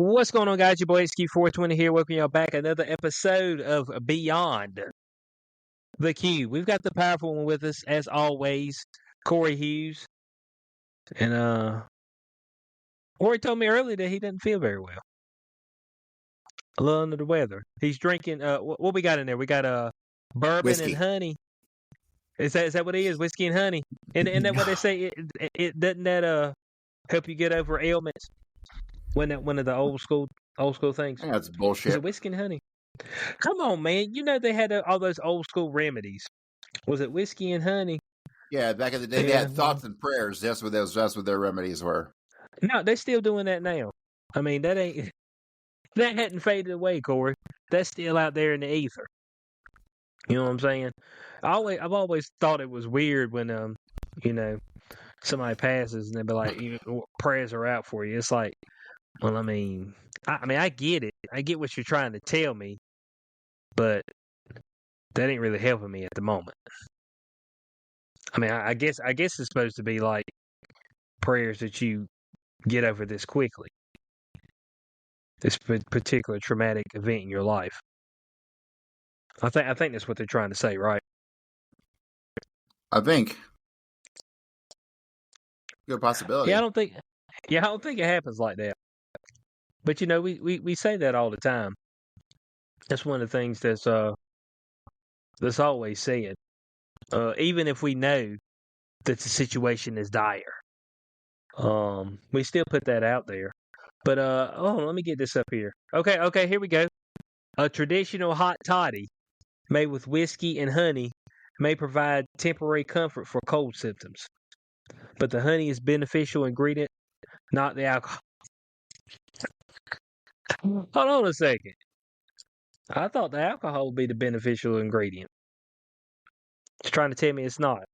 What's going on, guys? Your boy XQ420 here. Welcome y'all back. Another episode of Beyond the Cube. We've got the powerful one with us, as always, Corey Hughes. And Corey told me earlier that he doesn't feel very well. A little under the weather. He's drinking, what we got in there? We got bourbon Whiskey. and honey. Is that what it is? Whiskey and honey? And isn't that what they say? It doesn't that help you get over ailments? Wasn't that one of the old school things? Yeah, that's bullshit. Is it whiskey and honey? Come on, man. You know they had all those old school remedies. Was it whiskey and honey? Yeah, back in the day, they had thoughts and prayers. That's what their remedies were. No, they're still doing that now. I mean, that hadn't faded away, Corey. That's still out there in the ether. You know what I'm saying? I've always thought it was weird when somebody passes and they'll be like, prayers are out for you. It's like, well, I mean, I get it. I get what you're trying to tell me, but that ain't really helping me at the moment. I mean, I guess it's supposed to be like prayers that you get over this quickly, this particular traumatic event in your life. I think that's what they're trying to say, right? I think. Good possibility. Yeah, I don't think it happens like that. But we say that all the time. That's one of the things that's always said. Even if we know that the situation is dire, we still put that out there. But let me get this up here. Okay, here we go. A traditional hot toddy made with whiskey and honey may provide temporary comfort for cold symptoms, but the honey is beneficial ingredient, not the alcohol. Hold on a second. I thought the alcohol would be the beneficial ingredient. It's trying to tell me it's not.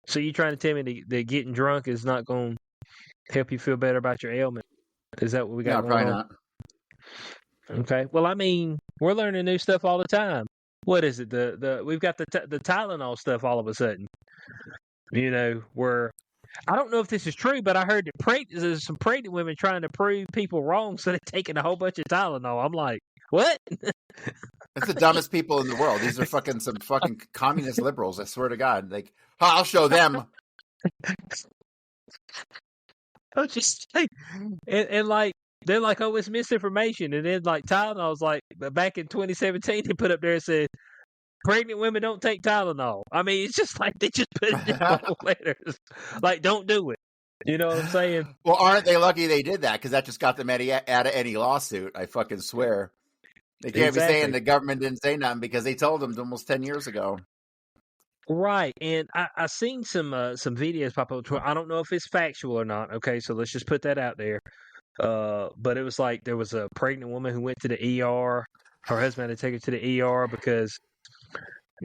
So you're trying to tell me that getting drunk is not going to help you feel better about your ailment? Is that what we got going probably on? Not. Okay. Well, I mean, we're learning new stuff all the time. What is it? We've got the Tylenol stuff all of a sudden. Where I don't know if this is true, but I heard that there's some pregnant women trying to prove people wrong, so they're taking a whole bunch of Tylenol. I'm like, what? That's the dumbest people in the world. These are some fucking communist liberals. I swear to God. Like, I'll show them. I'm just like, and like, they're like, oh, it's misinformation. And then like Tylenol's like, back in 2017, they put up there and said, pregnant women don't take Tylenol. I mean, it's just like they just put it in bold letters. Like, don't do it. You know what I'm saying? Well, aren't they lucky they did that? Because that just got them out of any lawsuit. I fucking swear. They can't be saying the government didn't say nothing because they told them almost 10 years ago. Right. And I seen some videos pop up. I don't know if it's factual or not. Okay, so let's just put that out there. But it was like there was a pregnant woman who went to the ER. Her husband had to take her to the ER because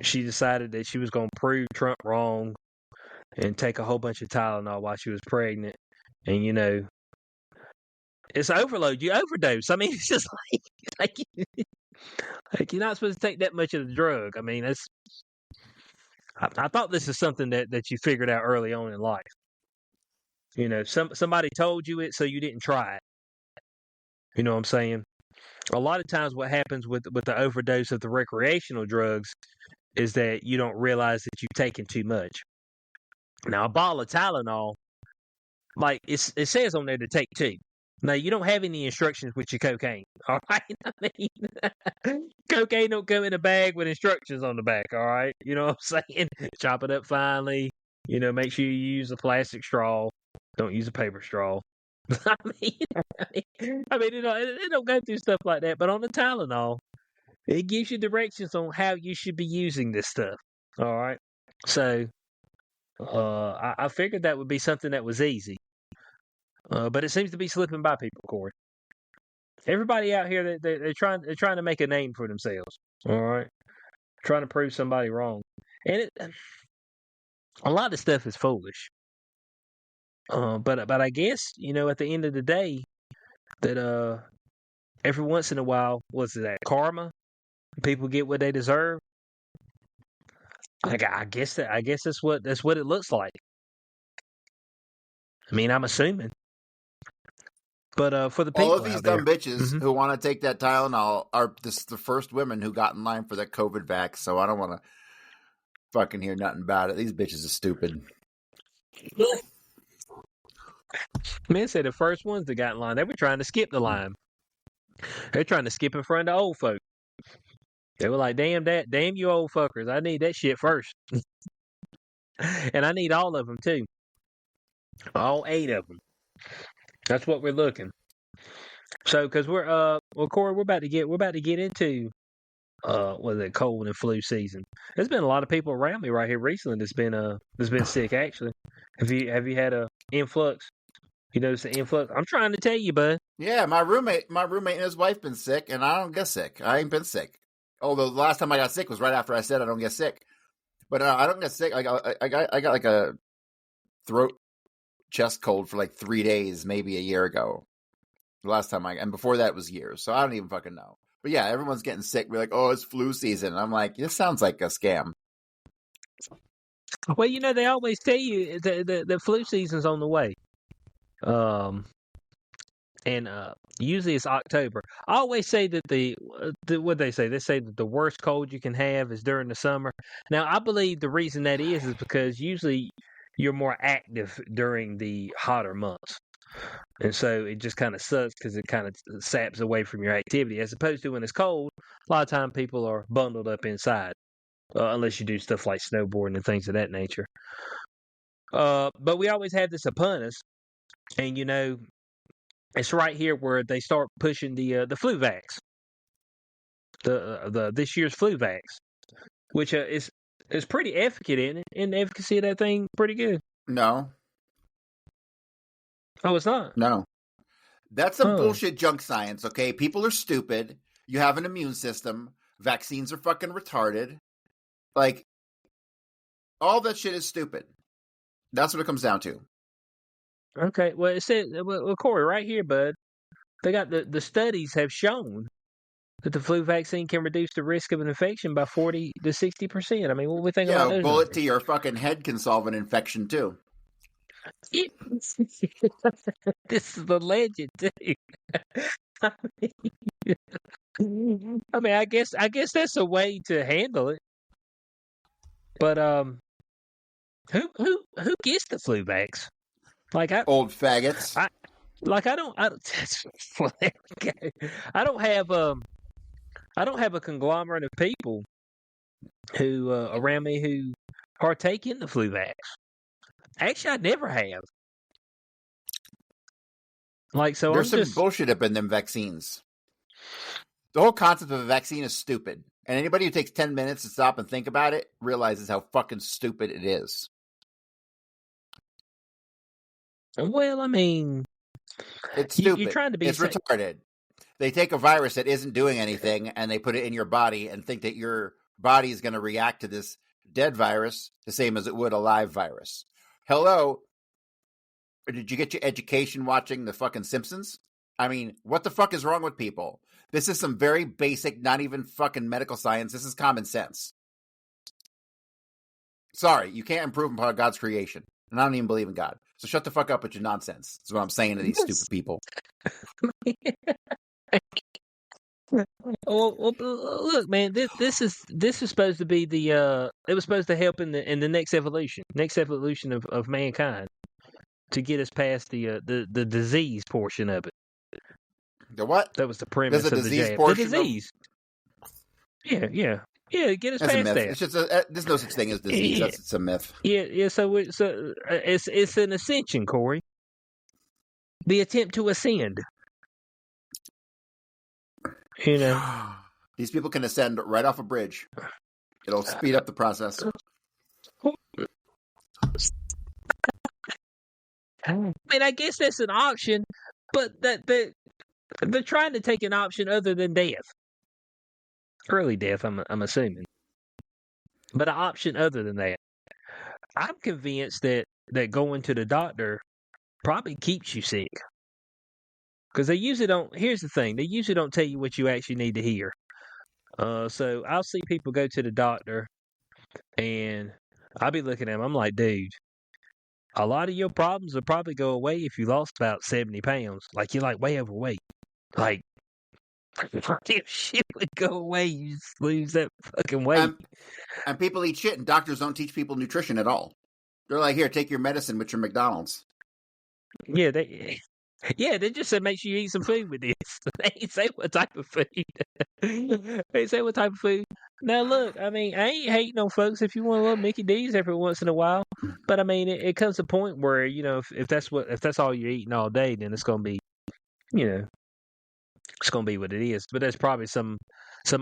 she decided that she was going to prove Trump wrong and take a whole bunch of Tylenol while she was pregnant. And, it's overload. You overdose. I mean, it's just like you're not supposed to take that much of the drug. I mean, I thought this is something that you figured out early on in life. Somebody told you it, so you didn't try it. You know what I'm saying? A lot of times what happens with the overdose of the recreational drugs is that you don't realize that you've taken too much. Now, a bottle of Tylenol, like it says on there to take 2. Now, you don't have any instructions with your cocaine, all right? I mean, cocaine don't come in a bag with instructions on the back, all right? You know what I'm saying? Chop it up finely. Make sure you use a plastic straw. Don't use a paper straw. I mean, it don't go through stuff like that. But on the Tylenol, it gives you directions on how you should be using this stuff, all right? So, I figured that would be something that was easy. But it seems to be slipping by people, Corey. Everybody out here, they're trying to make a name for themselves. All right, trying to prove somebody wrong, and a lot of stuff is foolish. But I guess at the end of the day, that every once in a while, what's that karma? People get what they deserve. I guess that's what it looks like. I mean, I'm assuming. But for the all people of these out there, dumb bitches who want to take that Tylenol are the first women who got in line for that COVID vax. So I don't want to fucking hear nothing about it. These bitches are stupid. men said the first ones that got in line, they were trying to skip the line. They're trying to skip in front of old folk. They were like, damn you old fuckers. I need that shit first. And I need all of them too. All 8 of them. That's what we're looking. So, because we're well, Corey, we're about to get into was it cold and flu season. There's been a lot of people around me right here recently that's been sick. Actually, have you had a influx? You notice the influx? I'm trying to tell you, bud. Yeah, my roommate and his wife been sick, and I don't get sick. I ain't been sick. Although the last time I got sick was right after I said I don't get sick. But I don't get sick. I got like a throat chest cold for like 3 days, maybe a year ago. The last time and before that was years. So I don't even fucking know. But yeah, everyone's getting sick. We're like, oh, it's flu season. And I'm like, this sounds like a scam. Well, they always tell you the flu season's on the way. And usually it's October. I always say that what they say that the worst cold you can have is during the summer. Now, I believe the reason that is because usually you're more active during the hotter months. And so it just kind of sucks because it kind of saps away from your activity. As opposed to when it's cold, a lot of time people are bundled up inside, unless you do stuff like snowboarding and things of that nature. But we always have this upon us, and it's right here where they start pushing the flu vax, the this year's flu vax, which is pretty efficacious, isn't it? Isn't the efficacy of that thing pretty good? No. Oh, it's not? No. That's some bullshit junk science, okay? People are stupid. You have an immune system. Vaccines are fucking retarded. Like, all that shit is stupid. That's what it comes down to. Okay, well, it said, well, Corey, right here, bud, they got the studies have shown that the flu vaccine can reduce the risk of an infection by 40 to 60%. I mean, what do we think about those? A bullet to your fucking head can solve an infection, too. This is the legend, too. I mean, I guess that's a way to handle it. But who gets the flu vax? Like old faggots. I don't have a conglomerate of people who around me who partake in the flu vax. Actually, I never have. Like, so there's some bullshit up in them vaccines. The whole concept of a vaccine is stupid. And anybody who takes 10 minutes to stop and think about it realizes how fucking stupid it is. Well, I mean, it's stupid. You're trying to be retarded. They take a virus that isn't doing anything and they put it in your body and think that your body is going to react to this dead virus the same as it would a live virus. Hello? Did you get your education watching the fucking Simpsons? I mean, what the fuck is wrong with people? This is some very basic, not even fucking medical science. This is common sense. Sorry, you can't improve upon God's creation. And I don't even believe in God. So shut the fuck up with your nonsense. That's what I'm saying to these stupid people. Well, look, man. This is supposed to be the it was supposed to help in the next evolution of mankind to get us past the disease portion of it. The what? That was the premise of the jab. The disease. Yeah. Get us past that. It's just there's no such thing as disease. It's a myth. Yeah. So it's an ascension, Corey. The attempt to ascend. These people can ascend right off a bridge. It'll speed up the process. I mean, I guess that's an option, but they're trying to take an option other than death. Early death, I'm assuming. But an option other than that. I'm convinced that going to the doctor probably keeps you sick. Because they usually don't, here's the thing, they usually don't tell you what you actually need to hear. So I'll see people go to the doctor, and I'll be looking at them, I'm like, dude, a lot of your problems would probably go away if you lost about 70 pounds. Like, you're like way overweight. Like, your shit would go away. You just lose that fucking weight. And people eat shit, and doctors don't teach people nutrition at all. They're like, here, take your medicine with your McDonald's. Yeah, they just said make sure you eat some food with this. They ain't say what type of food. They ain't say what type of food. Now look, I mean, I ain't hating on folks if you want a little Mickey D's every once in a while. But I mean, it comes to a point where, you know, if that's all you're eating all day, then it's gonna be, you know, it's gonna be what it is. But there's probably some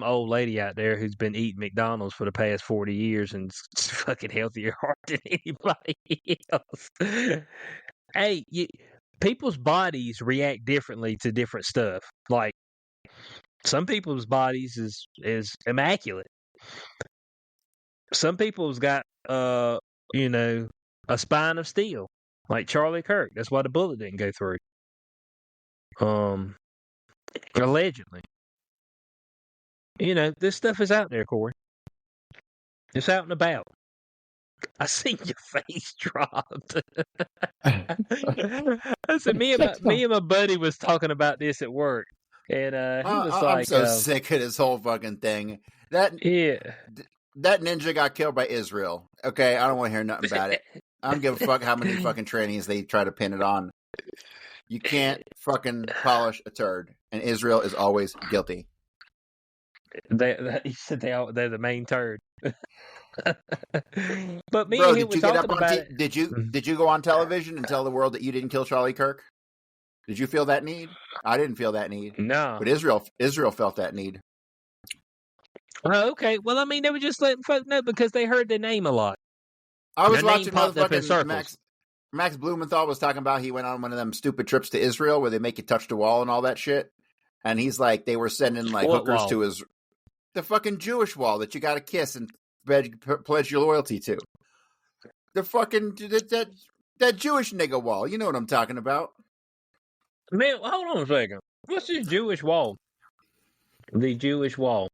old lady out there who's been eating McDonald's for the past 40 years and is fucking healthier heart than anybody else. Hey, people's bodies react differently to different stuff. Like, some people's bodies is immaculate. Some people's got you know, a spine of steel, like Charlie Kirk. That's why the bullet didn't go through. Allegedly. You know, this stuff is out there, Corey. It's out and about. I seen your face dropped. I said me and my buddy was talking about this at work, and he was I'm like, so sick of this whole fucking thing. That ninja got killed by Israel. Okay, I don't want to hear nothing about it. I don't give a fuck how many fucking trainings they try to pin it on. You can't fucking polish a turd, and Israel is always guilty. He said they're the main turd. But me Bro, and him were talking about it. Did you go on television and tell the world that you didn't kill Charlie Kirk? Did you feel that need? I didn't feel that need. No, but Israel felt that need. Oh, okay. Well, I mean, they were just letting folk know because they heard their name a lot. I was watching motherfucking Max Blumenthal was talking about he went on one of them stupid trips to Israel where they make you touch the wall and all that shit. And he's like, they were sending like hookers to the fucking Jewish wall that you got to kiss and pledge your loyalty to. The fucking that Jewish nigga wall. You know what I'm talking about. Man, hold on a second. What's this Jewish wall? The Jewish wall.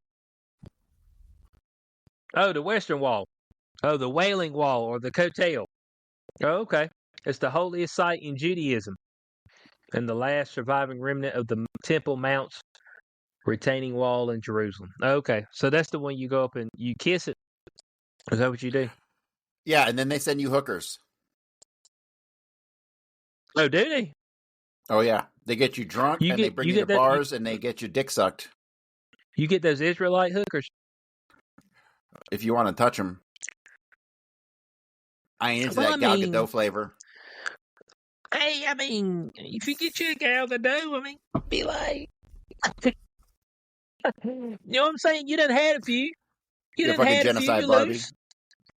Oh, the Western Wall. Oh, the Wailing Wall or the Kotel. Oh, okay. It's the holiest site in Judaism and the last surviving remnant of the Temple Mount's retaining wall in Jerusalem. Okay, so that's the one you go up and you kiss it. Is that what you do? Yeah, and then they send you hookers. Oh, do they? Oh, yeah. They get you drunk and they bring you to bars and they get your dick sucked. You get those Israelite hookers? If you want to touch them. I ain't into that Gal Gadot flavor. Hey, I mean, if you get you a Gal Gadot, I mean, be like... You know what I'm saying? You done had a few. You're fucking genocide Barbie.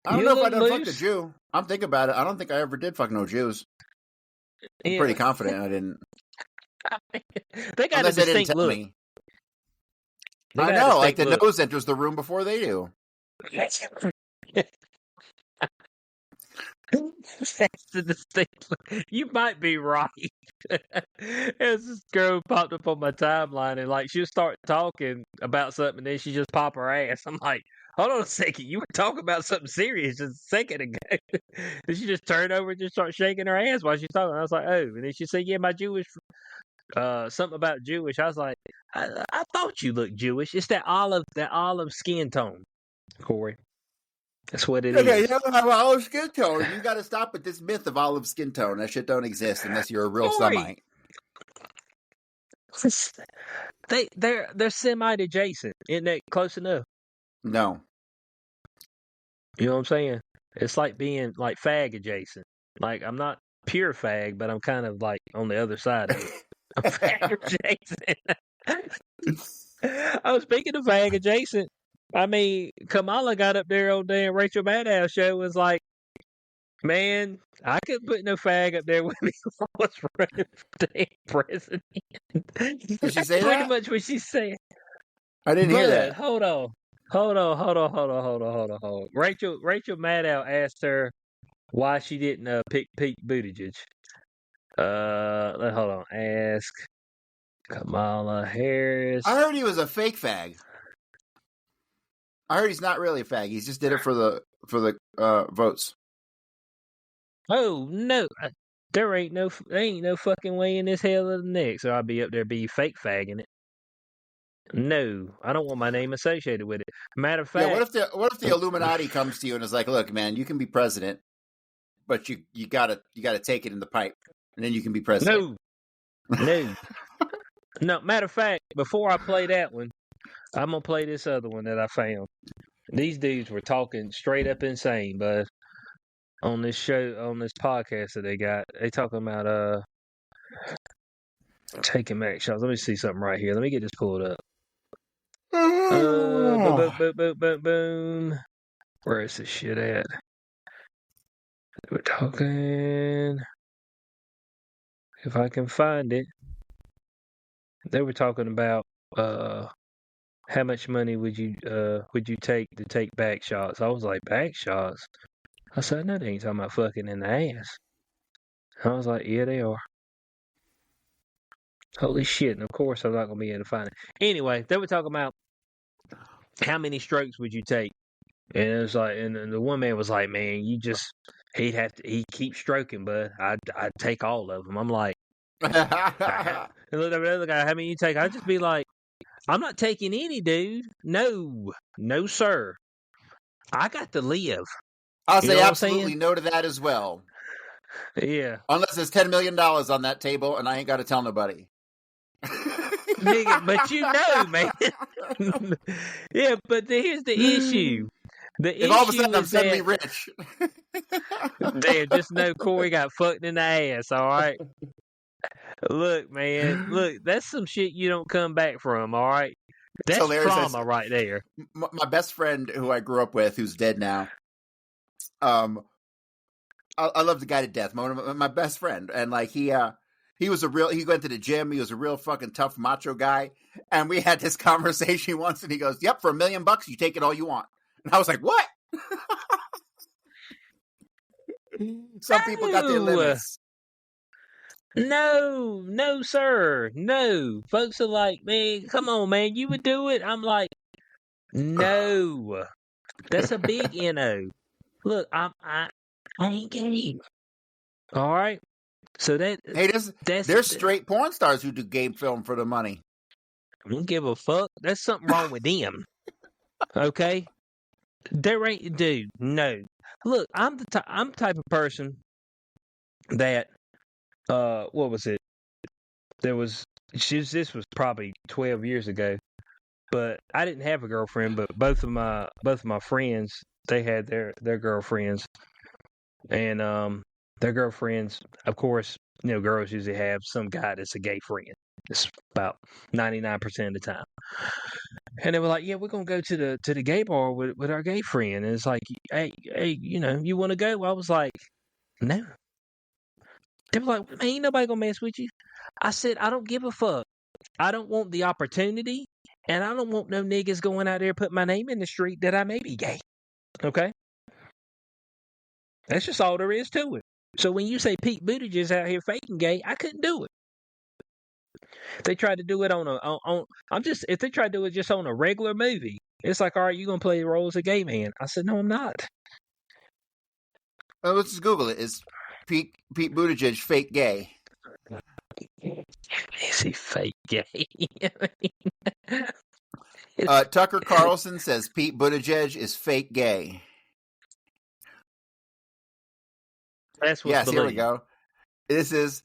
I don't know if I done fucked a Jew. I'm thinking about it. I don't think I ever did fuck no Jews. I'm pretty confident I didn't. They got a distinct look. Me. I know, like the nose enters the room before they do. That's the distinct look. You might be right. As this girl popped up on my timeline and like she'll start talking about something and then she just pop her ass. I'm like, hold on a second, you were talking about something serious just a second ago. Then she just turned over and just start shaking her ass while she's talking. I was like, oh, and then she said, yeah, my Jewish something about Jewish. I was like, I thought you looked Jewish. It's that olive skin tone, Corey. That's what it is. Okay, you don't have olive skin tone. You got to stop with this myth of olive skin tone. That shit don't exist unless you're a real Semite. They're Semite adjacent. Isn't that close enough? No. You know what I'm saying? It's like being like fag adjacent. Like I'm not pure fag, but I'm kind of like on the other side of it. I'm fag adjacent. I was speaking of fag adjacent. I mean, Kamala got up there on damn Rachel Maddow show and was like, man, I couldn't put no fag up there with me if I was running for damn president. Did she say that? Pretty much what she said. I didn't hear that. Hold on. Rachel Maddow asked her why she didn't pick Pete Buttigieg. Hold on. Ask Kamala Harris. I heard he was a fake fag. I heard he's not really a fag. He just did it for the votes. Oh no, there ain't no fucking way in this hell of the neck. So I'll be up there be fake fagging it. No, I don't want my name associated with it. Matter of Yeah, fact, what if the Illuminati comes to you and is like, "Look, man, you can be president, but you gotta take it in the pipe, and then you can be president." no. No, matter of fact, before I play that one, I'm gonna play this other one that I found. These dudes were talking straight up insane, bud. On this podcast that they got, they talking about taking back shots. Let me see something right here. Let me get this pulled up. Boom, boom, boom, boom, boom, boom. Where is this shit at? We're talking. If I can find it, they were talking about how much money would you take to take back shots? I was like, back shots? I said, no, they ain't talking about fucking in the ass. I was like, yeah, they are. Holy shit. And of course, I'm not going to be able to find it. Anyway, they were talking about how many strokes would you take? And it was like, and the one man was like, man, he'd keep stroking, but I'd take all of them. I'm like, and look at the other guy, how many you take? I'd just be like, I'm not taking any, dude. No, sir. I got to live. I'll say absolutely no to that as well. Yeah. Unless there's $10 million on that table and I ain't got to tell nobody. Nigga, but you know, man. Yeah, but here's the issue. If all of a sudden I'm suddenly rich. Damn, just know Corey got fucked in the ass, all right? Look, man. Look, that's some shit you don't come back from, all right? That's trauma right there. My best friend who I grew up with, who's dead now, I love the guy to death. My best friend. And like he went to the gym. He was a real fucking tough macho guy. And we had this conversation once and he goes, yep, for $1 million, you take it all you want. And I was like, what? Some people got their limits. No, sir. No. Folks are like, man, come on, man. You would do it? I'm like, no. That's a big NO. Look, I ain't gay. All right? So there's straight porn stars who do game film for the money. I don't give a fuck. There's something wrong with them. Okay? There ain't, dude. No. Look, I'm the type of person that what was it? This was probably 12 years ago. But I didn't have a girlfriend, but both of my friends, they had their girlfriends. And their girlfriends, of course, girls usually have some guy that's a gay friend. It's about 99% of the time. And they were like, yeah, we're going to go to the gay bar with our gay friend. And it's like, hey, you want to go? Well, I was like, no. They were like, man, ain't nobody going to mess with you. I said, I don't give a fuck. I don't want the opportunity. And I don't want no niggas going out there putting my name in the street that I may be gay. Okay? That's just all there is to it. So when you say Pete Buttigieg is out here faking gay, I couldn't do it. They tried to do it if they tried to do it just on a regular movie, it's like, all right, you're going to play the role as a gay man. I said, no, I'm not. Well, let's just Google it. Is Pete Buttigieg fake gay? Is he fake gay? Tucker Carlson says Pete Buttigieg is fake gay. That's what's here we go. It says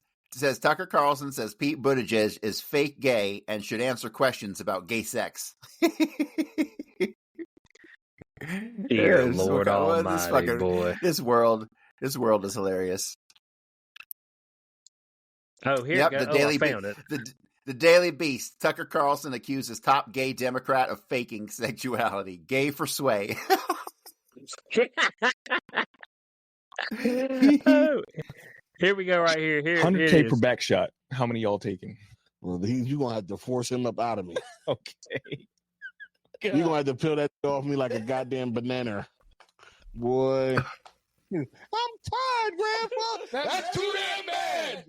Tucker Carlson says Pete Buttigieg is fake gay and should answer questions about gay sex. Dear Lord Almighty, boy. This world is hilarious. Oh, here you go. I found it. The Daily Beast. Tucker Carlson accuses top gay Democrat of faking sexuality. Gay for sway. Oh, here we go right here. 100K per back shot. How many y'all taking? Well, you're going to have to force him up out of me. Okay. You're going to have to peel that off me like a goddamn banana. Boy. I'm tired, Grandpa. That's too damn bad.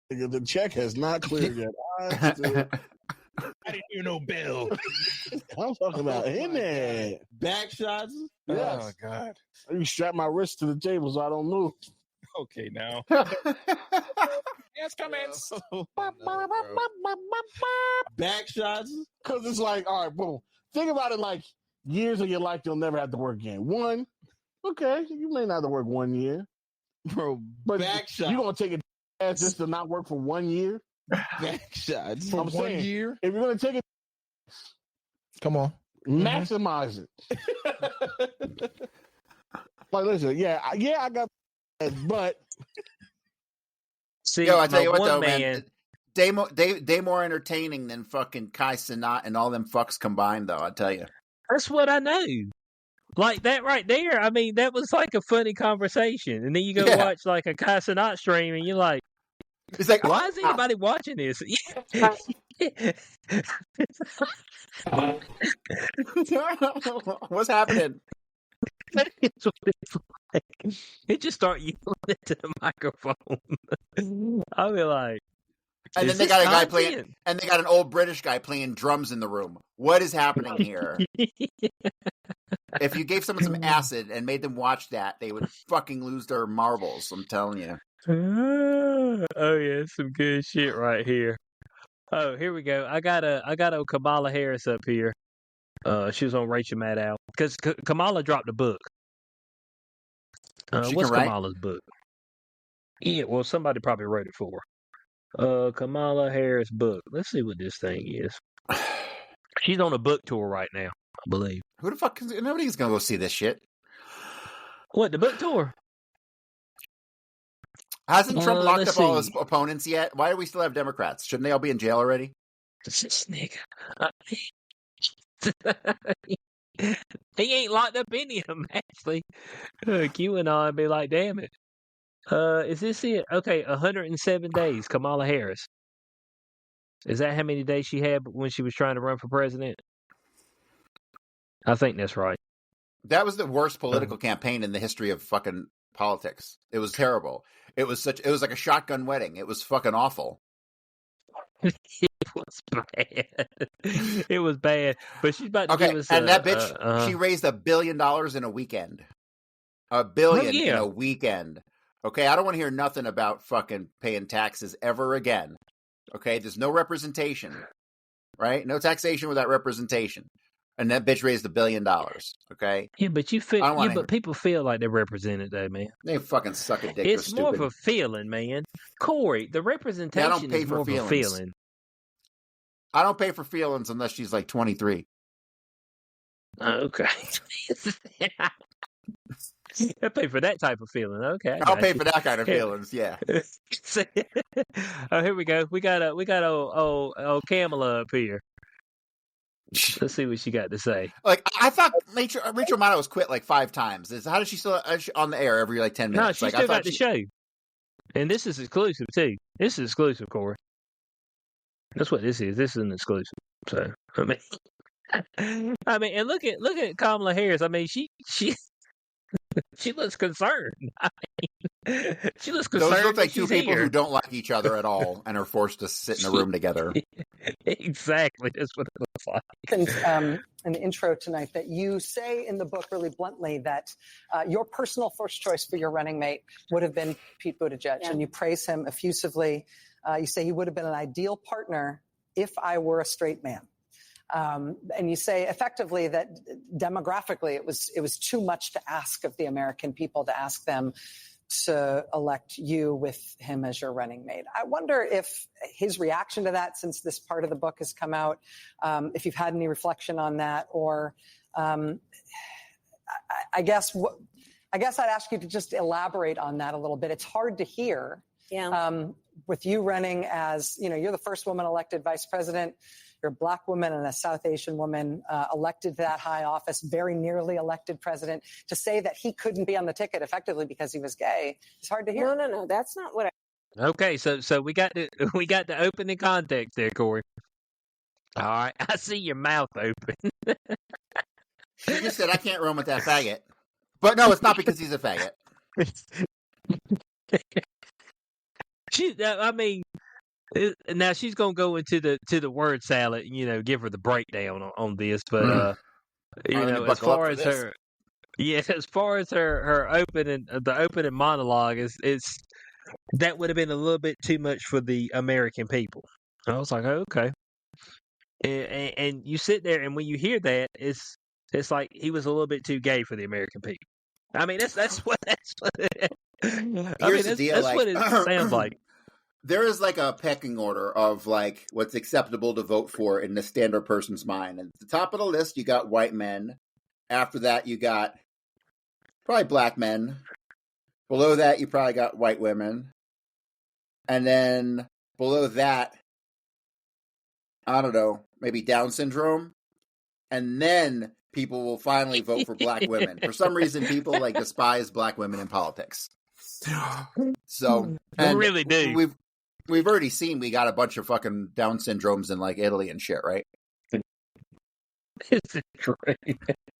The check has not cleared yet. I didn't hear no bell. I'm talking about in there. Back shots? Yes. Oh God. You strap my wrist to the table so I don't move. Okay, now. Yes, comments. Back shots. Because it's like, all right, boom. Think about it like years of your life you'll never have to work again. One, okay, you may not have to work 1 year. Bro, But back shots. you're going to take a ass just to not work for 1 year? Back shots for I'm 1 saying, year. If you're going to take it, Come on. maximize it. Like, listen, yeah, I got but See, Yo, I tell my you what, one though, man, man, they more entertaining than fucking Kai Cenat and all them fucks combined, though. I tell you. that's what I know. Like that right there. I mean, that was like a funny conversation. And then you go Yeah. watch like a Kai Cenat stream, and you're like, It's like, why is anybody watching this? what's happening? It's what it's like. It just start yelling into the microphone. I'll be like, And is then they this got a guy content? playing, and they got an old British guy playing drums in the room. What is happening here? If you gave someone some acid and made them watch that, they would fucking lose their marbles. I'm telling you. Oh yeah, some good shit right here. Oh, here we go. I got a Kamala Harris up here. She was on Rachel Maddow because Kamala dropped a book. She What's can write? Kamala's book? Yeah, well, somebody probably wrote it for her. Kamala Harris book. Let's see what this thing is. She's on a book tour right now, I believe. Who the fuck? Nobody's gonna go see this shit. What, the book tour? Hasn't Trump locked let's up all see. his opponents yet? Why do we still have Democrats? Shouldn't they all be in jail already? This nigga. He ain't locked up any of them, actually. QAnon be like, damn it. Is this it? Okay, 107 days, Kamala Harris. Is that how many days she had when she was trying to run for president? I think that's right. That was the worst political campaign in the history of fucking politics. It was terrible. It was like a shotgun wedding. It was fucking awful. It was bad. It was bad. But she's about to give us that bitch, she raised $1 billion in a weekend. $1 billion in a weekend. Okay, I don't want to hear nothing about fucking paying taxes ever again. Okay, there's no representation, right? No taxation without representation. And that bitch raised $1 billion. Okay. Yeah, but you feel. Yeah, but people feel like they're represented, though, man. They fucking suck a dick. It's more of a feeling, man. Corey, the representation is more of a feeling. I don't pay for feelings unless she's like 23. Okay. I pay for that type of feeling. Okay, I'll pay for that kind of feelings. Yeah. Oh, here we go. We got old Kamala up here. Let's see what she got to say. Like, I thought Rachel Maddow was quit like 5 times. How does she still on the air every like 10 minutes? No, she still got the show. And this is exclusive too. This is exclusive, Corey. That's what this is. This is an exclusive. So I mean, and look at Kamala Harris. I mean, she she looks concerned. I mean, she looks concerned. Those look like two people here who don't like each other at all and are forced to sit in a room together. Exactly. That's what it looks like. In the intro tonight, that you say in the book really bluntly that your personal first choice for your running mate would have been Pete Buttigieg, and you praise him effusively. You say he would have been an ideal partner if I were a straight man. And you say effectively that demographically it was too much to ask of the American people to ask them to elect you with him as your running mate. I wonder if his reaction to that, since this part of the book has come out, if you've had any reflection on that, or I guess I'd ask you to just elaborate on that a little bit. It's hard to hear. Yeah. With you running as, you're the first woman elected vice president. You're a black woman and a South Asian woman elected to that high office, very nearly elected president. To say that he couldn't be on the ticket effectively because he was gay, it's hard to hear. No. That's not what I. Okay, so we got the opening context there, Corey. All right, I see your mouth open. She just said, I can't run with that faggot. But no, it's not because he's a faggot. I mean, now she's gonna go into the word salad, give her the breakdown on this. But as far as her, Yeah, as far as her opening, the opening monologue is that would have been a little bit too much for the American people. I was like, oh, okay, and you sit there, and when you hear that, it's like he was a little bit too gay for the American people. I mean, that's what Here's the deal, that's what it sounds like. There is like a pecking order of like what's acceptable to vote for in the standard person's mind. And at the top of the list, you got white men. After that, you got probably black men. Below that, you probably got white women. And then below that, I don't know, maybe Down syndrome. And then people will finally vote for black women. For some reason, people like despise black women in politics. So, They really do. We've already seen we got a bunch of fucking Down syndromes in like Italy and shit, right? It's true.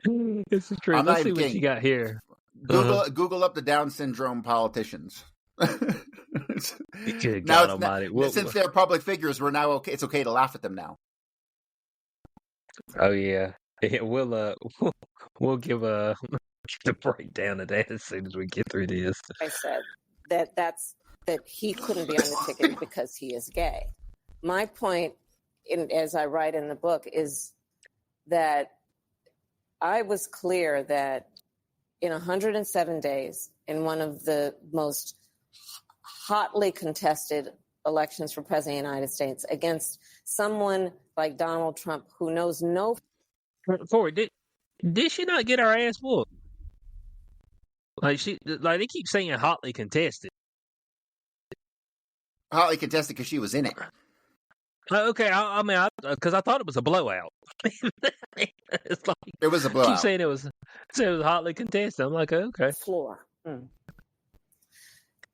It's true. I'm Let's not see even what kidding. you got here. Google up the Down syndrome politicians. Good Now God Almighty! since they're public figures, we're now okay. It's okay to laugh at them now. Oh yeah, we'll give a the breakdown of that as soon as we get through this. I said that he couldn't be on the ticket because he is gay. My point, as I write in the book, is that I was clear that in 107 days, in one of the most hotly contested elections for president of the United States, against someone like Donald Trump, who knows no... Corey, did she not get her ass whooped? Like they keep saying hotly contested. Hotly contested because she was in it. Okay, I mean, because I thought it was a blowout. It's like It was a blowout. Keep saying it was hotly contested. I'm like, okay. Floor.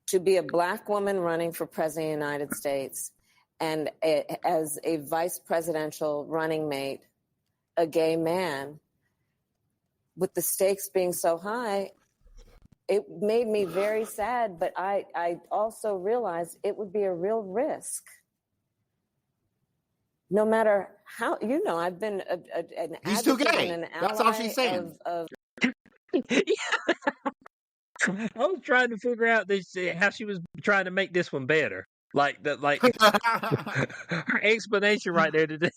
To be a black woman running for president of the United States and as a vice presidential running mate, a gay man, with the stakes being so high, it made me very sad, but I also realized it would be a real risk. No matter how, I've been an He's too advocate gay. and an That's all ally she's saying. I was trying to figure out how she was trying to make this one better. Like her explanation right there. Did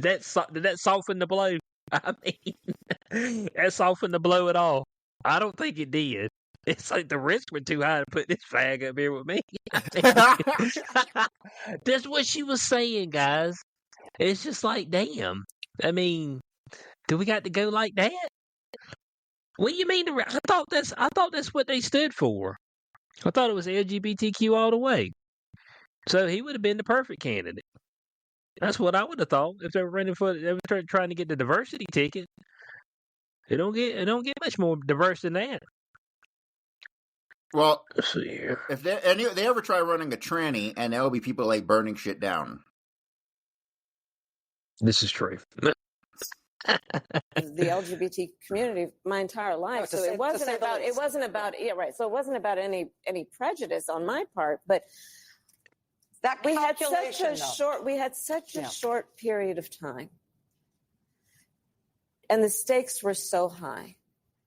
that soften the blow? I mean, that softened the blow at all? I don't think it did. It's like the risks were too high to put this fag up here with me. That's what she was saying, guys. It's just like, damn. I mean, do we got to go like that? What do you mean? I thought that's what they stood for. I thought it was LGBTQ all the way. So he would have been the perfect candidate. That's what I would have thought if they were running for. They were trying to get the diversity ticket. It don't get much more diverse than that. Well, Let's see here. if they ever try running a tranny, and there will be people like burning shit down. This is true. the LGBT community my entire life. So it wasn't about yeah, right. So it wasn't about any prejudice on my part, but That we had such calculation, a though. short period of time. And the stakes were so high.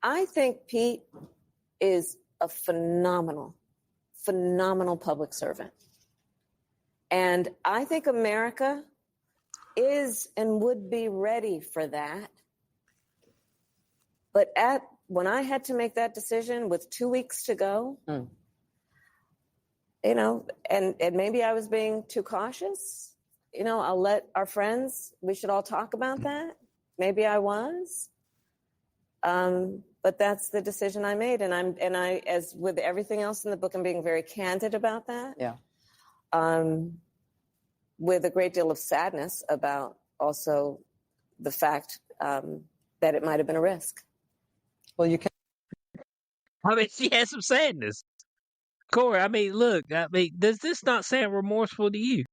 I think Pete is a phenomenal public servant. And I think America is and would be ready for that. But when I had to make that decision with 2 weeks to go, and maybe I was being too cautious. I'll let our friends, we should all talk about that. Maybe I was. But that's the decision I made. And I, as with everything else in the book, I'm being very candid about that. Yeah. With a great deal of sadness about also the fact that it might have been a risk. Well, you can. I mean, she has some sadness. Corey, I mean, look, does this not sound remorseful to you?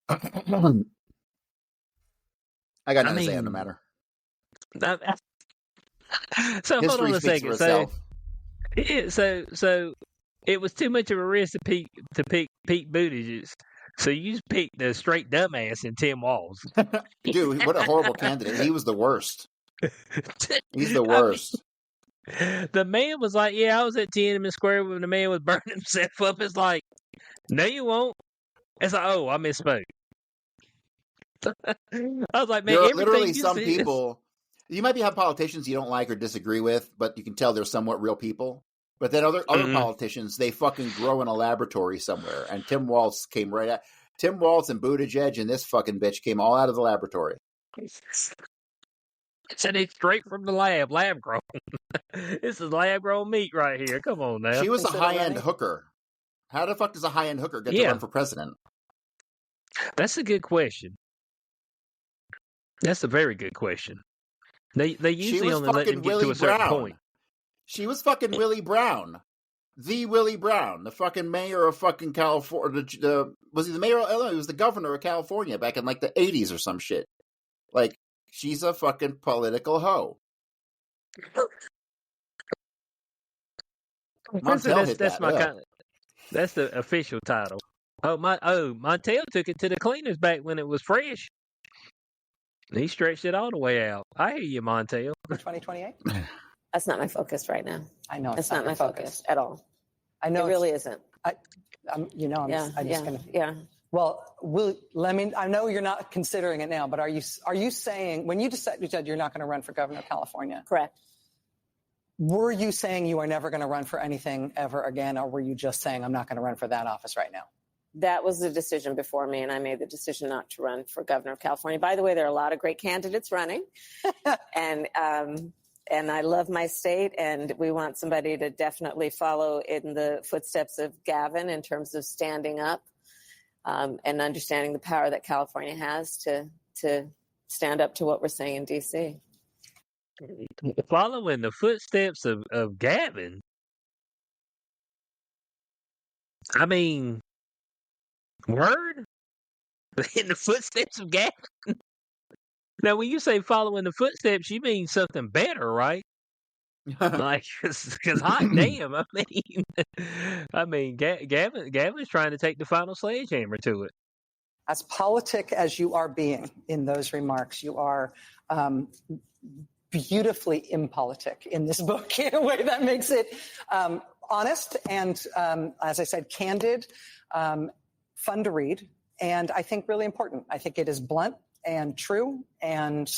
I got nothing to say on the matter. So hold on a second. So So it was too much of a risk to pick Pete Buttigieg. So you just picked the straight dumbass in Tim Walz. dude, what a horrible candidate. He was the worst. He's the I worst. mean, the man was like, "Yeah, I was at Tiananmen Square when the man was burning himself up." It's like, "No, you won't." It's like, "Oh, I misspoke." I was like, "Man, There are everything literally you some said." people. You might have politicians you don't like or disagree with, but you can tell they're somewhat real people. But then other Mm-mm. politicians, they fucking grow in a laboratory somewhere. And Tim Walz came right out. Tim Walz and Buttigieg and this fucking bitch came all out of the laboratory. Said it's straight from the lab grown. This is lab grown meat right here. Come on now. She was a Consider high-end running? hooker. How the fuck does a high-end hooker get to Yeah. run for president? That's a good question. That's a very good question. They She usually was only let them fucking get to Willie a certain Brown. point. She was fucking Willie Brown. The Willie Brown, the fucking mayor of fucking California. Was he the mayor of Illinois? He was the governor of California back in like the 80s or some shit. Like, she's a fucking political hoe. Montel hit That's that. my Ugh. kind. That's the official title. Montel took it to the cleaners back when it was fresh. He stretched it all the way out. I hear you, Montel. For 2028? That's not my focus right now. I know That's not my your focus at all. I know It really isn't. I'm Yeah, I'm just yeah, gonna. yeah. Well, I know you're not considering it now, but are you saying when you decided you're not going to run for governor of California? Correct. Were you saying you are never going to run for anything ever again, or were you just saying I'm not going to run for that office right now? That was the decision before me, and I made the decision not to run for governor of California. By the way, there are a lot of great candidates running, and I love my state, and we want somebody to definitely follow in the footsteps of Gavin in terms of standing up and understanding the power that California has to stand up to what we're saying in D.C. Following the footsteps of Gavin. I mean, word? In the footsteps of Gavin? Now, when you say following the footsteps, you mean something better, right? Like, because hot damn, I mean, Gavin's trying to take the final sledgehammer to it. As politic as you are being in those remarks, you are beautifully impolitic in this book in a way that makes it honest and, as I said, candid, fun to read, and I think really important. I think it is blunt and true, and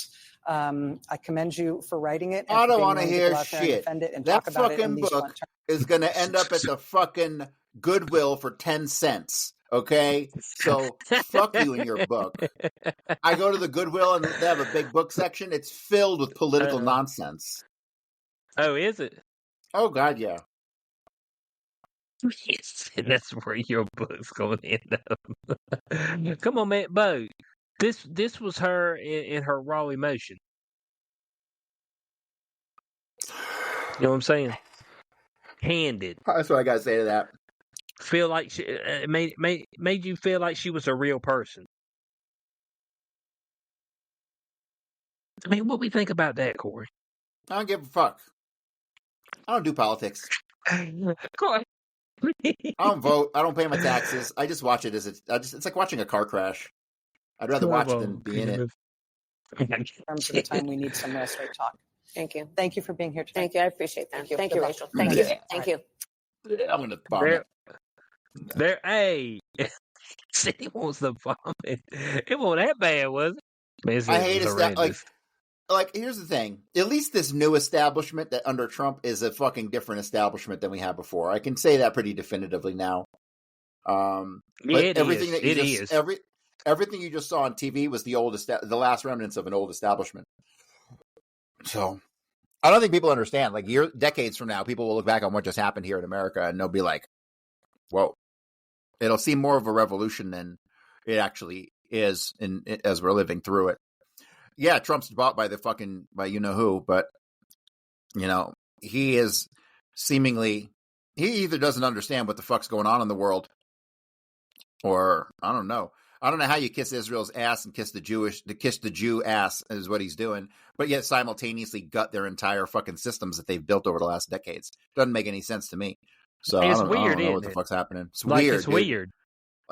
I commend you for writing it. I don't want to hear shit. That fucking book is going to end up at the fucking Goodwill for 10 cents. Okay? So fuck you and your book. I go to the Goodwill and they have a big book section. It's filled with political nonsense. Oh, is it? Oh, God, yeah. Yes, that's where your book's going to end up. Come on, man. Bo, this was her in her raw emotion. You know what I'm saying? Candid. That's what I got to say to that. Feel like she made you feel like she was a real person. I mean, what we think about that, Corey? I don't give a fuck. I don't do politics. Corey. I don't vote. I don't pay my taxes. I just watch it as it's like watching a car crash. I'd rather watch it than be in it. In terms of the time we need some straight talk. Thank you. Thank you for being here today. Thank you. I appreciate that. Thank you, Good luck. Rachel. Thank you. Yeah. Thank you. I'm going to bomb it. There, hey, City wants the vomit. It wasn't that bad, was it? Man, I hate it. Like, here's the thing. At least this new establishment that under Trump is a fucking different establishment than we had before. I can say that pretty definitively now. Everything you just saw on TV was the last remnants of an old establishment. So I don't think people understand. Like decades from now, people will look back on what just happened here in America and they'll be like, whoa. It'll seem more of a revolution than it actually is as we're living through it. Yeah, Trump's bought by you know who, but you know, he is he either doesn't understand what the fuck's going on in the world, or I don't know. I don't know how you kiss Israel's ass and kiss the Jew ass is what he's doing, but yet simultaneously gut their entire fucking systems that they've built over the last decades. Doesn't make any sense to me. So it's I don't weird, know what the fuck's happening. It's weird. It's weird.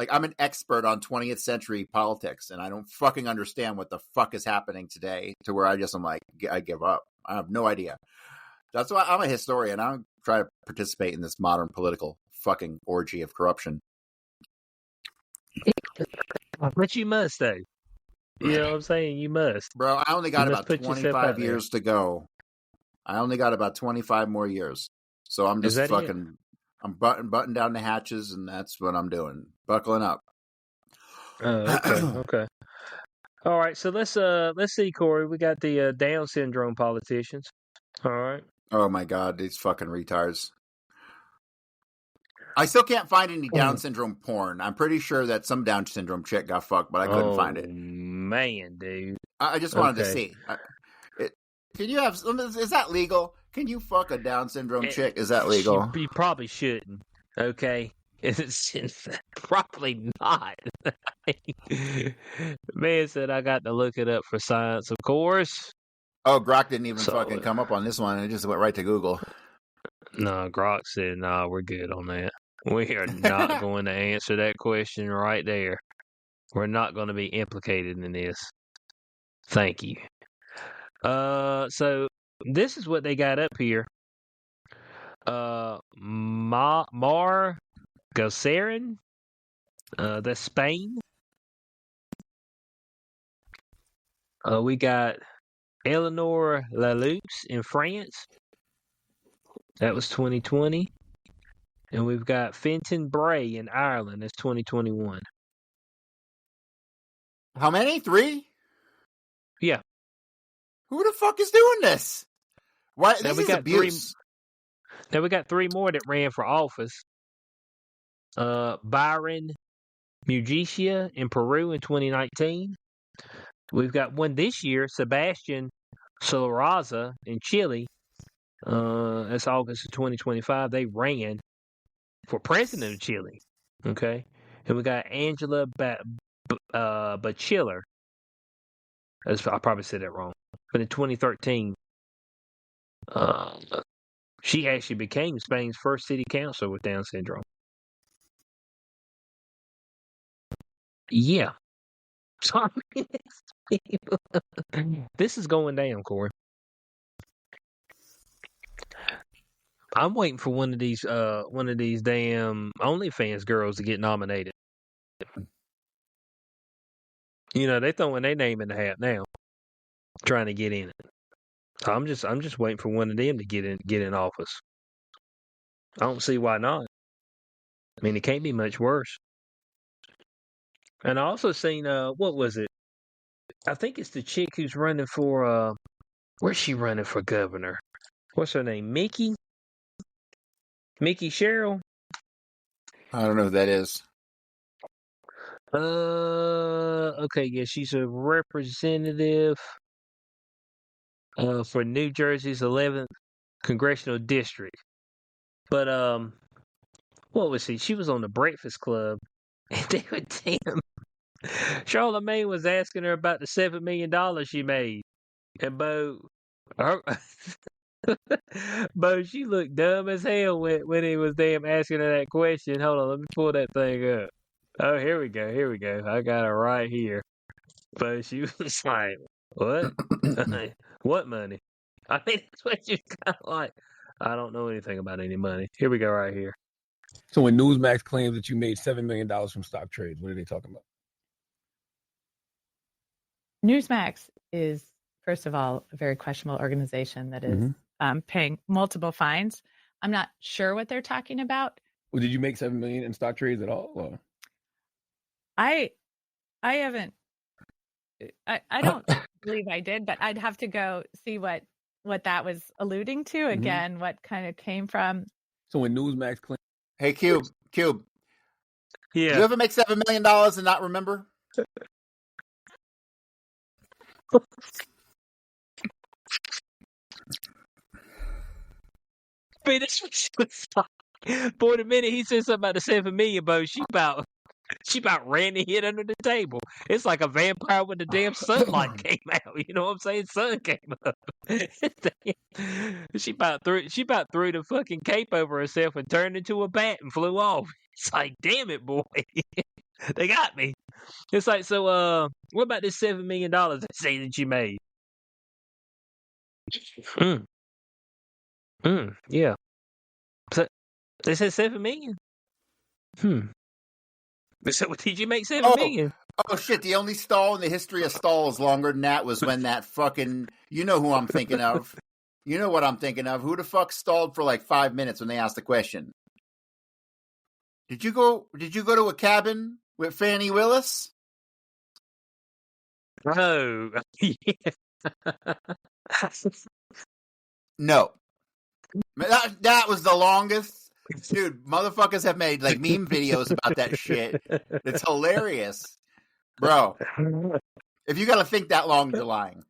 Like, I'm an expert on 20th century politics, and I don't fucking understand what the fuck is happening today to where I'm like, I give up. I have no idea. That's why I'm a historian. I don't try to participate in this modern political fucking orgy of corruption. But you must, though. You know what I'm saying? You must. Bro, I only got about put yourself 25 out there. years to go. I only got about 25 more years. So I'm Is just that it? fucking, I'm button down the hatches, and that's what I'm doing. Buckling up. Oh, okay, okay. All right, so let's see, Corey. We got the Down syndrome politicians. All right. Oh my God, these fucking retards. I still can't find any Down syndrome porn. I'm pretty sure that some Down syndrome chick got fucked, but I couldn't find it. Man, dude. I just wanted to Okay. see. Can you have? Is that legal? Can you fuck a Down syndrome chick? Is that legal? You probably shouldn't. Okay. It's probably not. Man said I got to look it up for science, of course. Oh, Grok didn't even So, fucking come up on this one. It just went right to Google. No, Grok said, nah, we're good on that. We are not going to answer that question right there. We're not going to be implicated in this. Thank you. So this is what they got up here. Mar Gosserin, that's Spain. We got Eleanor Lalux in France. That was 2020. And we've got Fenton Bray in Ireland. That's 2021. How many? 3? Yeah. Who the fuck is doing this? Why? Now This we is got abuse. Now we got 3 more that ran for office. Byron Mujica in Peru in 2019. We've got one this year, Sebastian Solaraza in Chile. That's August of 2025. They ran for president of Chile. Okay. And we got Angela Bachiller. I probably said that wrong. But in 2013, she actually became Spain's first city councilor with Down syndrome. Yeah. So, I mean, this is going down, Corey. I'm waiting for one of these damn OnlyFans girls to get nominated. You know, they throwing their name in the hat now, trying to get in it. So I'm just waiting for one of them to get in office. I don't see why not. I mean, it can't be much worse. And I also seen what was it? I think it's the chick who's running for where's she running for governor? What's her name? Mickey Sherrill? I don't know who that is. Okay, yeah, she's a representative for New Jersey's 11th congressional district. But what was she? She was on the Breakfast Club, and they were damn. Charlamagne was asking her about the $7 million she made, and Bo, she looked dumb as hell when he was damn asking her that question. Hold on, let me pull that thing up. Oh, here we go. I got it right here. But she was like, what? What money? I mean, that's what she's kind of like. I don't know anything about any money. Here we go right here. So when Newsmax claims that you made $7 million from stock trades, what are they talking about? Newsmax is, first of all, a very questionable organization that is paying multiple fines. I'm not sure what they're talking about. Well, did you make $7 million in stock trades at all? Or? I haven't. I don't believe I did, but I'd have to go see what that was alluding to again. What kind of came from? So when Newsmax claims, Hey, Cube. Yeah. Did you ever make $7 million and not remember? Man, this was like, boy, the minute he said something about the 7 million, Bo, she about ran and hid under the table. It's like a vampire when the damn sunlight came out. You know what I'm saying? Sun came up. she about threw the fucking cape over herself and turned into a bat and flew off. It's like, damn it, boy. They got me. It's like, so what about this $7 million they say that you made? Yeah. So they said 7 million. So did you make 7 million? Oh shit! The only stall in the history of stalls longer than that was when that fucking. You know who I'm thinking of. You know what I'm thinking of. Who the fuck stalled for like 5 minutes when they asked the question? Did you go to a cabin with Fannie Willis? Oh, No. That was the longest. Dude, motherfuckers have made like meme videos about that shit. It's hilarious. Bro, if you got to think that long, you're lying.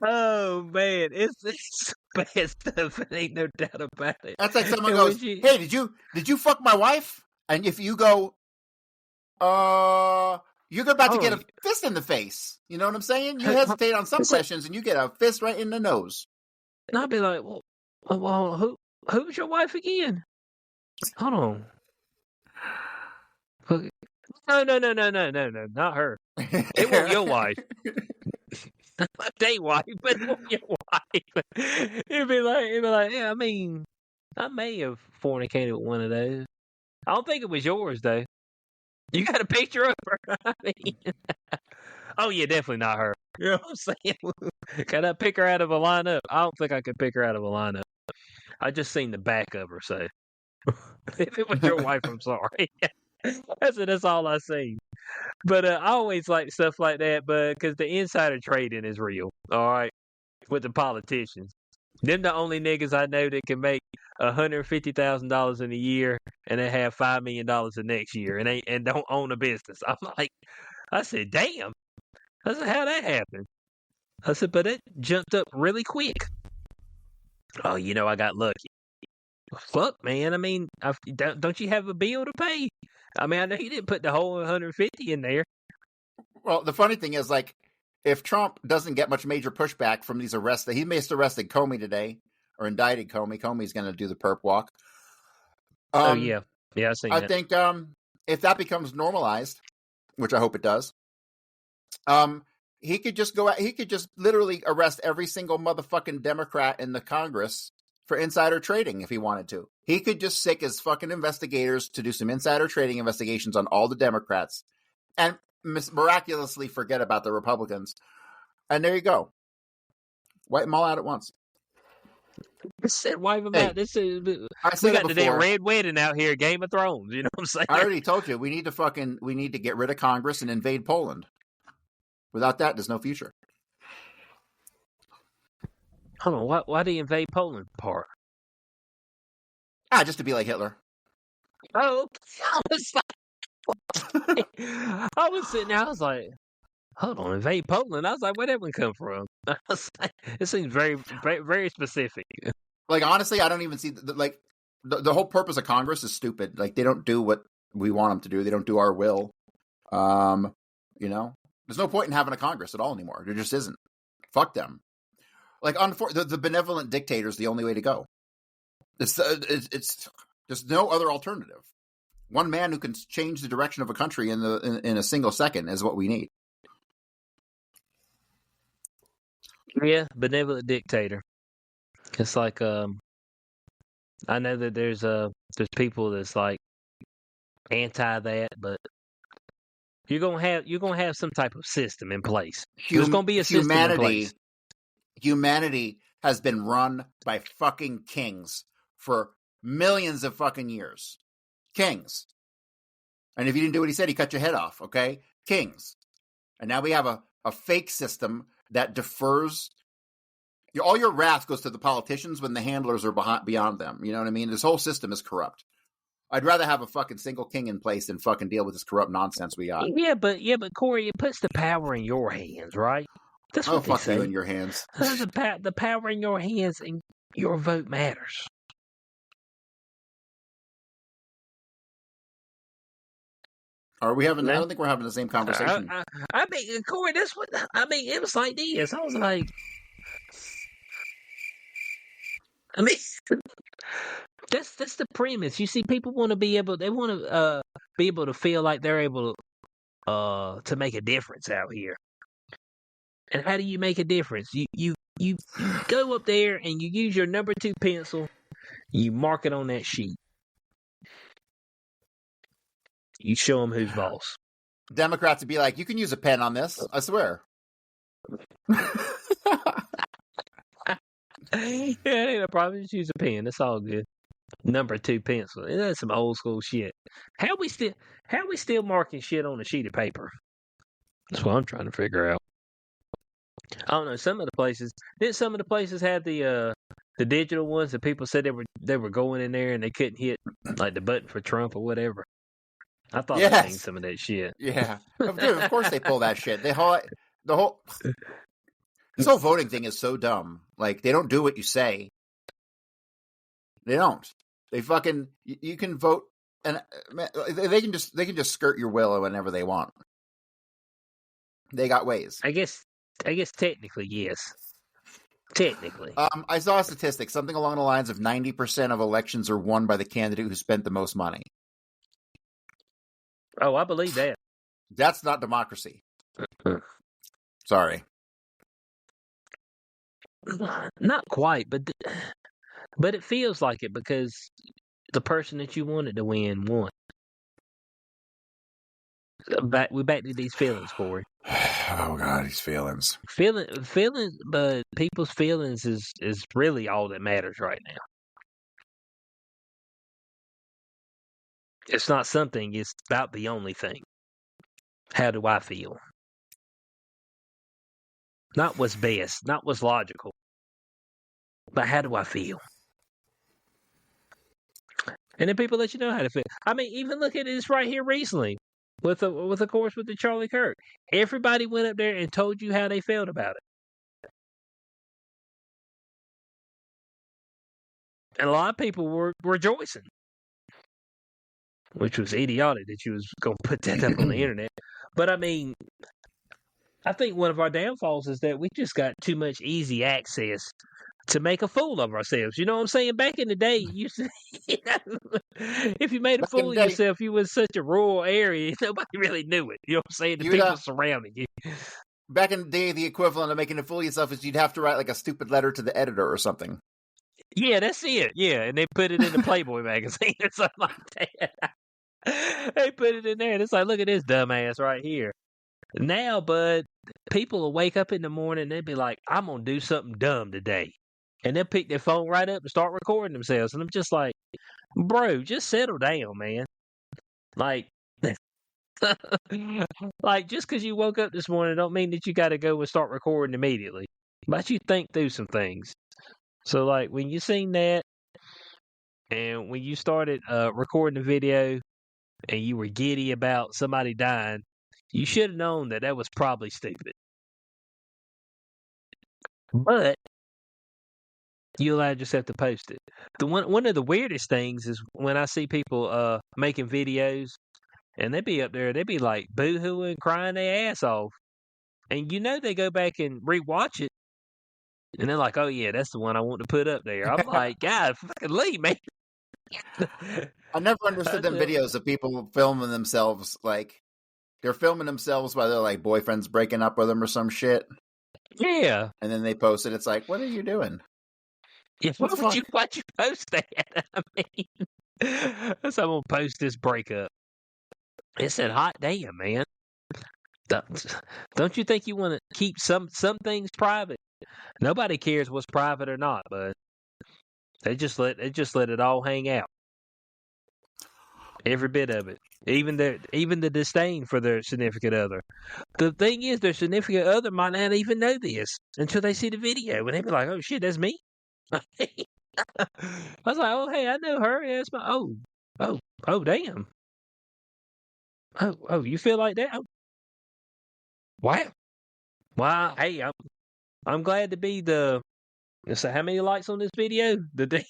Oh man, it's bad stuff. It ain't no doubt about it. That's like someone And goes, when "Hey, did you fuck my wife?" And if you go, you're about to get a fist in the face. You know what I'm saying? You hesitate on some questions, and you get a fist right in the nose. And I'll be like, well, who's your wife again? Hold on. No, not her. It wasn't your wife. They wife, but it wasn't your wife. It'd be like, yeah, I mean, I may have fornicated with one of those. I don't think it was yours though. You got a picture of her? I mean, oh yeah, definitely not her. You know what I'm saying? Can I pick her out of a lineup? I don't think I could pick her out of a lineup. I just seen the back of her, so if it was your wife, I'm sorry. That's all I seen. But I always like stuff like that, but because the insider trading is real, all right, with the politicians. Them the only niggas I know that can make $150,000 in a year and they have $5 million the next year and don't own a business. I'm like, I said, damn. I said, how that happened? I said, but it jumped up really quick. Oh, I got lucky. Fuck, man. I mean, don't you have a bill to pay? I mean, I know you didn't put the whole 150 in there. Well, the funny thing is, like, if Trump doesn't get much major pushback from these arrests, he just arrested Comey today, or indicted Comey. Comey's going to do the perp walk. Oh, yeah. Yeah, I seen that. I think if that becomes normalized, which I hope it does, he could just literally arrest every single motherfucking Democrat in the Congress for insider trading if he wanted to. He could just sick his fucking investigators to do some insider trading investigations on all the Democrats and miraculously forget about the Republicans. And there you go. Wipe them all out at once. I said wipe them out. This is, we got the damn red wedding out here, Game of Thrones. You know what I'm saying? I already told you, we need to get rid of Congress and invade Poland. Without that, there's no future. Hold on, why do you invade Poland part? Just to be like Hitler. Oh, I was sitting there, I was like, hold on, invade Poland? I was like, where'd that one come from? I was like, it seems very, very, very specific. Like, honestly, I don't even see, the whole purpose of Congress is stupid. Like, they don't do what we want them to do. They don't do our will. There's no point in having a Congress at all anymore. There just isn't. Fuck them. Like, the benevolent dictator is the only way to go. It's there's no other alternative. One man who can change the direction of a country in a single second is what we need. Yeah, benevolent dictator. It's like I know that there's people that's like anti that, but you're gonna have some type of system in place. There's gonna be a system in place. Humanity has been run by fucking kings for millions of fucking years. Kings. And if you didn't do what he said, he cut your head off, okay? Kings. And now we have a fake system that defers. All your wrath goes to the politicians when the handlers are beyond them. You know what I mean? This whole system is corrupt. I'd rather have a fucking single king in place than fucking deal with this corrupt nonsense we got. Yeah, but Corey, it puts the power in your hands, right? That's what fuck they say. You in your hands. The power in your hands and your vote matters. Are we having? I don't think we're having the same conversation. I mean, Corey, that's what I mean. It was like this. I was like, I mean, that's the premise. You see, people want to be able. They want to be able to feel like they're able to make a difference out here. And how do you make a difference? You go up there and you use your number 2 pencil. You mark it on that sheet. You show them who's boss. Democrats would be like, you can use a pen on this. I swear. Yeah, ain't no problem. Just use a pen. It's all good. Number 2 pencil. That's some old school shit. How we still marking shit on a sheet of paper? That's what I'm trying to figure out. I don't know. Some of the places had the digital ones that people said they were going in there and they couldn't hit like the button for Trump or whatever. I thought I'd seen some of that shit. Yeah, dude, of course they pull that shit. This whole voting thing is so dumb. Like, they don't do what you say. They don't. They fucking you can vote, and they can just skirt your will whenever they want. They got ways. I guess technically yes. Technically. I saw a statistic, something along the lines of 90% of elections are won by the candidate who spent the most money. Oh, I believe that. That's not democracy. Sorry. Not quite, but it feels like it because the person that you wanted to win won. We're back to these feelings, Corey. Oh God, these feelings. Feelings, but people's feelings is really all that matters right now. It's not something, it's about the only thing. How do I feel? Not what's best, not what's logical, but how do I feel? And then people let you know how to feel. I mean, even look at this right here recently with the Charlie Kirk. Everybody went up there and told you how they felt about it. And a lot of people were rejoicing. Which was idiotic that you was going to put that up on the internet. But, I mean, I think one of our downfalls is that we just got too much easy access to make a fool of ourselves. You know what I'm saying? Back in the day, if you made a fool of yourself, you was such a rural area, nobody really knew it. You know what I'm saying? The people surrounding you. Back in the day, the equivalent of making a fool of yourself is you'd have to write like a stupid letter to the editor or something. Yeah, that's it. Yeah, and they put it in the Playboy magazine or something like that. They put it in there, and it's like, look at this dumbass right here. Now, bud, people will wake up in the morning and they'll be like, I'm going to do something dumb today. And they'll pick their phone right up and start recording themselves. And I'm just like, bro, just settle down, man. Like, just because you woke up this morning don't mean that you got to go and start recording immediately. But you think through some things. So, like, when you seen that, and when you started recording the video, and you were giddy about somebody dying, you should have known that was probably stupid. But you allowed yourself to post it. One of the weirdest things is when I see people making videos, and they be up there, they be like boo-hooing, crying their ass off. And you know they go back and rewatch it, and they're like, oh yeah, that's the one I want to put up there. I'm like, God, fucking leave, man. I never understood them videos of people filming themselves, like they're filming themselves while their like boyfriend's breaking up with them or some shit. Yeah, and then they post it. It's like, what are you doing? Yeah, why'd you post that? I mean, so I'm gonna post this breakup. It said, "Hot damn, man! Don't you think you want to keep some things private? Nobody cares what's private or not, but they just let it all hang out." Every bit of it, even the disdain for their significant other. The thing is, their significant other might not even know this until they see the video, and they be like, "Oh shit, that's me." I was like, "Oh hey, I know her. Yeah, it's my oh damn. Oh, you feel like that? Oh. Wow. Wow. Hey, I'm glad to be the. So how many likes on this video? The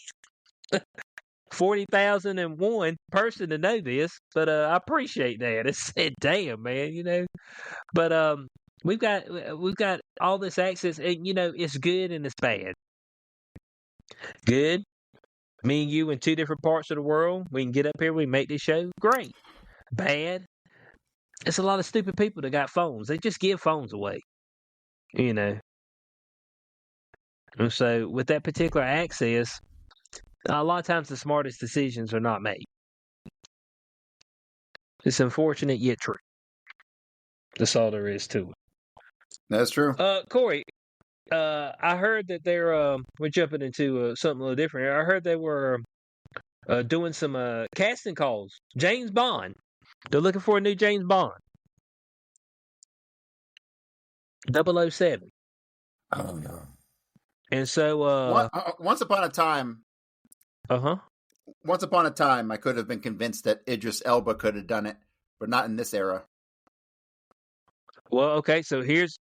40,001 person to know this, but I appreciate that. It said, "Damn, man," you know. But we've got all this access, and you know, it's good and it's bad. Good, me and you in two different parts of the world. We can get up here, we make this show. Great. bad. It's a lot of stupid people that got phones. They just give phones away, you know. And so with that particular access, a lot of times the smartest decisions are not made. It's unfortunate yet true. That's all there is to it. That's true. Corey, I heard that they're we're jumping into something a little different here. I heard they were doing some casting calls. James Bond. They're looking for a new James Bond. 007. Oh no. And so once upon a time, once upon a time, I could have been convinced that Idris Elba could have done it, but not in this era. Well, okay, so here's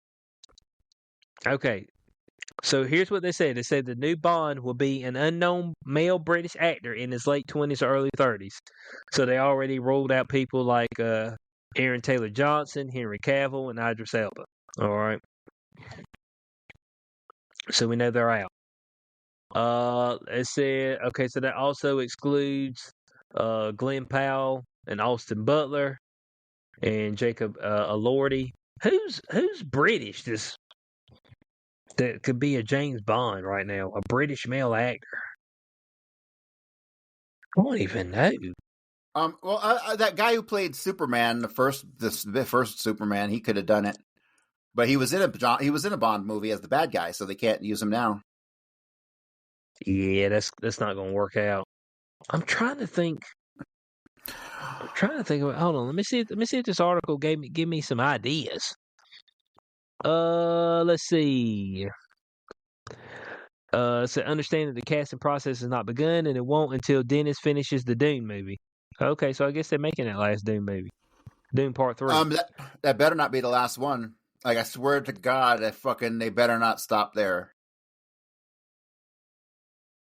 what they said. They said the new Bond will be an unknown male British actor in his late 20s or early 30s. So they already rolled out people like Aaron Taylor Johnson, Henry Cavill, and Idris Elba. All right. So we know they're out. It said, okay, so that also excludes Glenn Powell and Austin Butler and Jacob Elordi. Who's British? That could be a James Bond right now, a British male actor. I don't even know. Well, that guy who played Superman, the first Superman, he could have done it, but he was in a Bond movie as the bad guy, so they can't use him now. Yeah, that's not going to work out. I'm trying to think. Hold on, let me see if this article give me some ideas. Let's see. So understand that the casting process has not begun, and it won't until Dennis finishes the Dune movie. Okay, so I guess they're making that last Dune movie, Dune Part 3. That better not be the last one. Like, I swear to God, they better not stop there.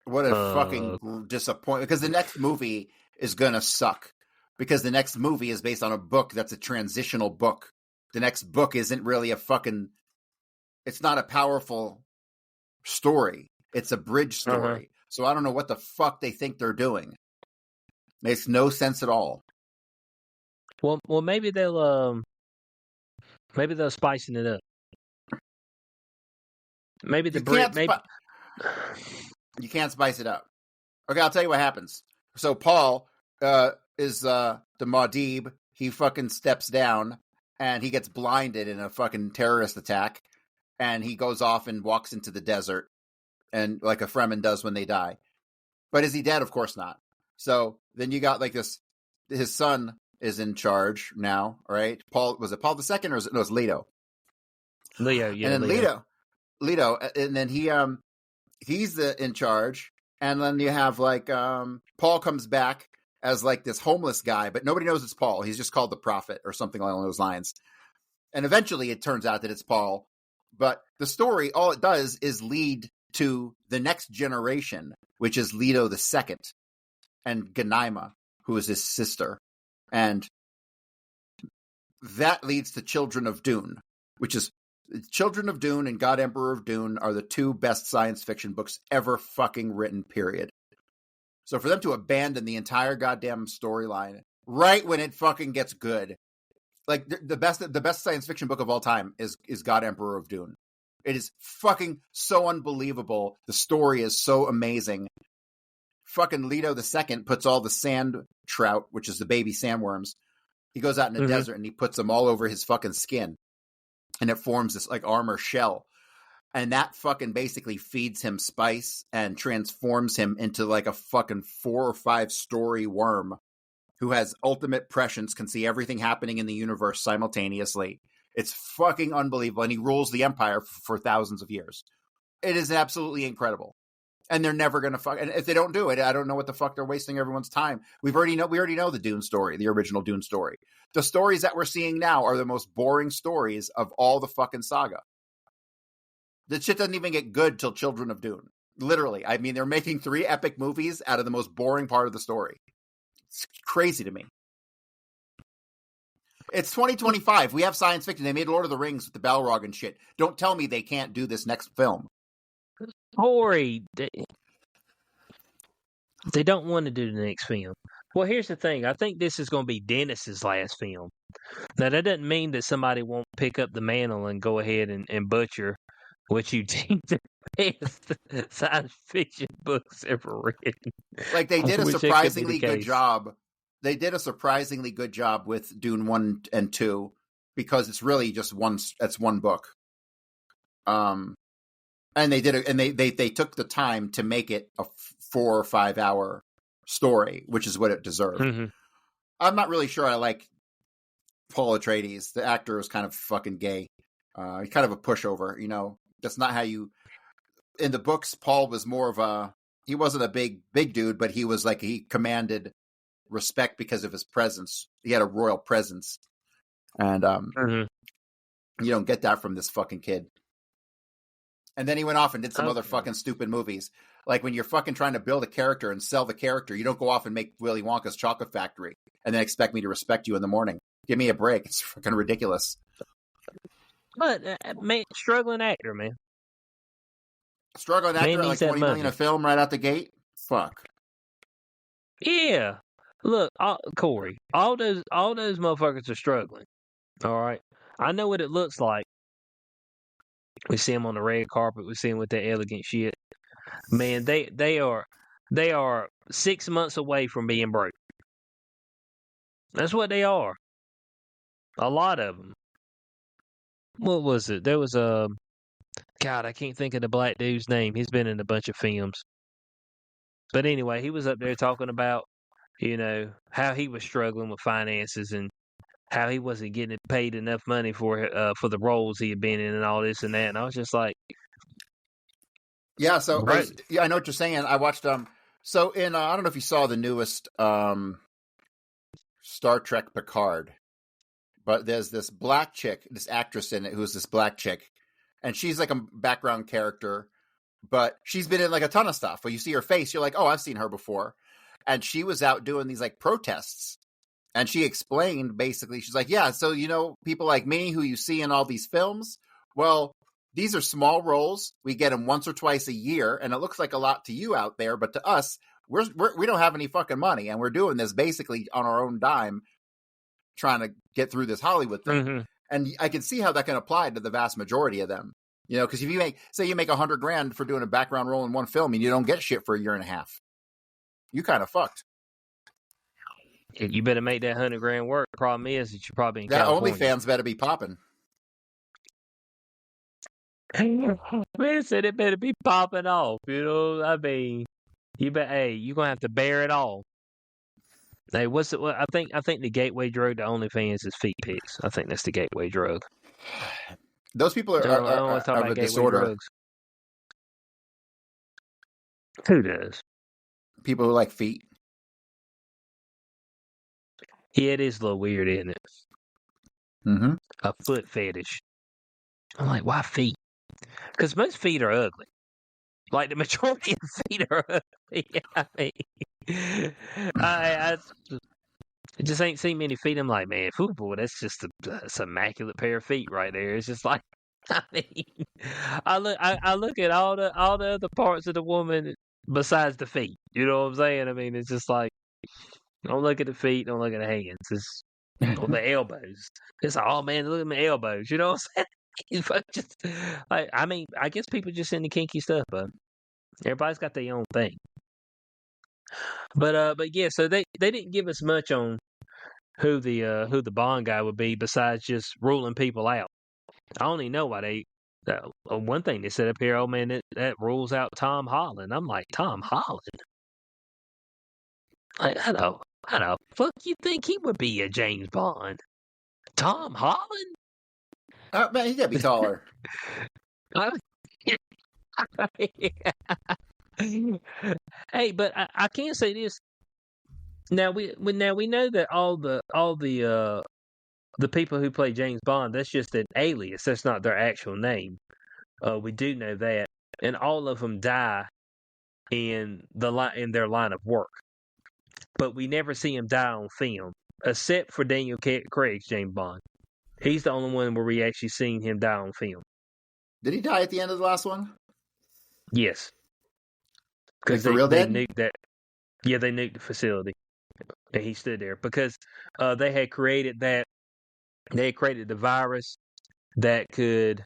What a fucking disappointment! Because the next movie is gonna suck. Because the next movie is based on a book that's a transitional book. The next book isn't really it's not a powerful story. It's a bridge story. So I don't know what the fuck they think they're doing. Makes no sense at all. Well, maybe they'll spicing it up. Maybe you can't spice it up. Okay, I'll tell you what happens. So Paul is the Muad'Dib. He fucking steps down and he gets blinded in a fucking terrorist attack, and he goes off and walks into the desert, and like a Fremen does when they die. But is he dead? Of course not. So then you got like this. His son is in charge now, right? Was it Paul II or was it Leto? Leo, yeah. And then Leto, and then he's in charge, and then you have like Paul comes back as like this homeless guy, but nobody knows it's Paul. He's just called the Prophet or something along those lines. And eventually it turns out that it's Paul. But the story, all it does is lead to the next generation, which is Leto II and Ganaima, who is his sister. And that leads to Children of Dune, which is Children of Dune and God Emperor of Dune are the two best science fiction books ever fucking written, period. So for them to abandon the entire goddamn storyline right when it fucking gets good, like the best science fiction book of all time is God Emperor of Dune. It is fucking so unbelievable. The story is so amazing. Fucking Leto II puts all the sand trout, which is the baby sandworms. He goes out in the desert and he puts them all over his fucking skin, and it forms this like armor shell. And that fucking basically feeds him spice and transforms him into like a fucking 4 or 5 story worm who has ultimate prescience, can see everything happening in the universe simultaneously. It's fucking unbelievable. And he rules the empire for thousands of years. It is absolutely incredible. And they're never going to fuck. And if they don't do it, I don't know what the fuck they're wasting everyone's time. We already know the Dune story, the original Dune story. The stories that we're seeing now are the most boring stories of all the fucking saga. The shit doesn't even get good till Children of Dune. Literally. I mean, they're making 3 epic movies out of the most boring part of the story. It's crazy to me. It's 2025. We have science fiction. They made Lord of the Rings with the Balrog and shit. Don't tell me they can't do this next film. Corey, they don't want to do the next film. Well, here's the thing. I think this is going to be Dennis's last film. Now, that doesn't mean that somebody won't pick up the mantle and go ahead and butcher what you deem the best science fiction books ever written. Like they did a Which that could be the surprisingly good case. job. They did a surprisingly good job with Dune 1 and 2 because it's really just one book. And they did it, and they took the time to make it a 4 or 5 hour story, which is what it deserved. Mm-hmm. I'm not really sure I like Paul Atreides. The actor is kind of fucking gay. He's kind of a pushover, you know. That's not how you. In the books, Paul was more of a. He wasn't a big dude, but he was like he commanded respect because of his presence. He had a royal presence, and you don't get that from this fucking kid. And then he went off and did some other fucking stupid movies. Like when you're fucking trying to build a character and sell the character, you don't go off and make Willy Wonka's Chocolate Factory and then expect me to respect you in the morning. Give me a break. It's fucking ridiculous. But man, struggling actor, man. Struggling actor Man at like needs that 20 million money. a film right out the gate? Fuck. Yeah. Look, Corey, all those motherfuckers are struggling. All right. I know what it looks like. We see them on the red carpet. We see them with that elegant shit. Man, they are 6 months away from being broke. That's what they are. A lot of them. What was it? There was God, I can't think of the black dude's name. He's been in a bunch of films. But anyway, he was up there talking about, you know, how he was struggling with finances and how he wasn't getting paid enough money for the roles he had been in and all this and that. And I was just like, yeah. So right. yeah, I know what you're saying. I watched So in I don't know if you saw the newest Star Trek Picard, but there's this black chick, this actress in it who's this black chick, and she's like a background character, but she's been in like a ton of stuff. When you see her face, you're like, oh, I've seen her before. And she was out doing these like protests. And she explained basically, she's like, yeah, so, you know, people like me who you see in all these films, well, these are small roles. We get them once or twice a year. And it looks like a lot to you out there. But to us, we don't have any fucking money. And we're doing this basically on our own dime, trying to get through this Hollywood thing. Mm-hmm. And I can see how that can apply to the vast majority of them. You know, because if you make $100,000 for doing a background role in one film and you don't get shit for a year and a half, you kind of fucked. You better make that $100,000 work. The problem is that you're probably in That California. OnlyFans better be popping. Man said it better be popping off. You know, I mean, you're gonna have to bear it all. Hey, I think the gateway drug to OnlyFans is feet pics. I think that's the gateway drug. Those people I don't want to talk are about of a gateway disorder. drugs. Who does? People who like feet. Yeah, it is a little weird, isn't it? Mm-hmm. A foot fetish. I'm like, why feet? Because most feet are ugly. Like the majority of feet are ugly. I mean, I just ain't seen many feet. I'm like, man, boy, that's just it's an immaculate pair of feet right there. It's just like, I mean, I look at all the other parts of the woman besides the feet. You know what I'm saying? I mean, it's just like, don't look at the feet, don't look at the hands. It's or the elbows. It's like, oh man, look at my elbows. You know what I'm saying? Just, like, I mean, I guess people just into kinky stuff, but everybody's got their own thing. But yeah, so they didn't give us much on who the Bond guy would be besides just ruling people out. I only know why one thing they said up here, oh man, that rules out Tom Holland. I'm like, Tom Holland? Like, how the fuck you think he would be a James Bond? Tom Holland? Man, he gotta be taller. Hey, but I can say this. Now we know that all the people who play James Bond, that's just an alias. That's not their actual name. We do know that, and all of them die in their line of work. But we never see him die on film, except for Daniel Craig's James Bond. He's the only one where we actually seen him die on film. Did he die at the end of the last one? Yes. Because Because they nuked that. Yeah, they nuked the facility. And he stood there because they had created that. They had created the virus that could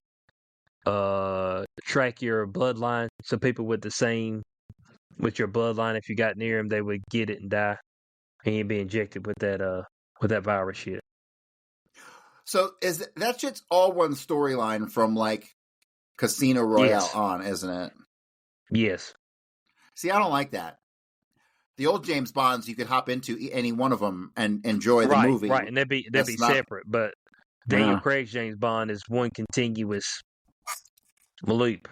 track your bloodline. So people with your bloodline, if you got near them, they would get it and die, and you'd be injected with that virus shit. So that shit's all one storyline from like Casino Royale Yes. on, isn't it? Yes. See, I don't like that. The old James Bonds, you could hop into any one of them and enjoy the movie. Right, and they'd be separate. But Daniel Craig's James Bond is one continuous loop.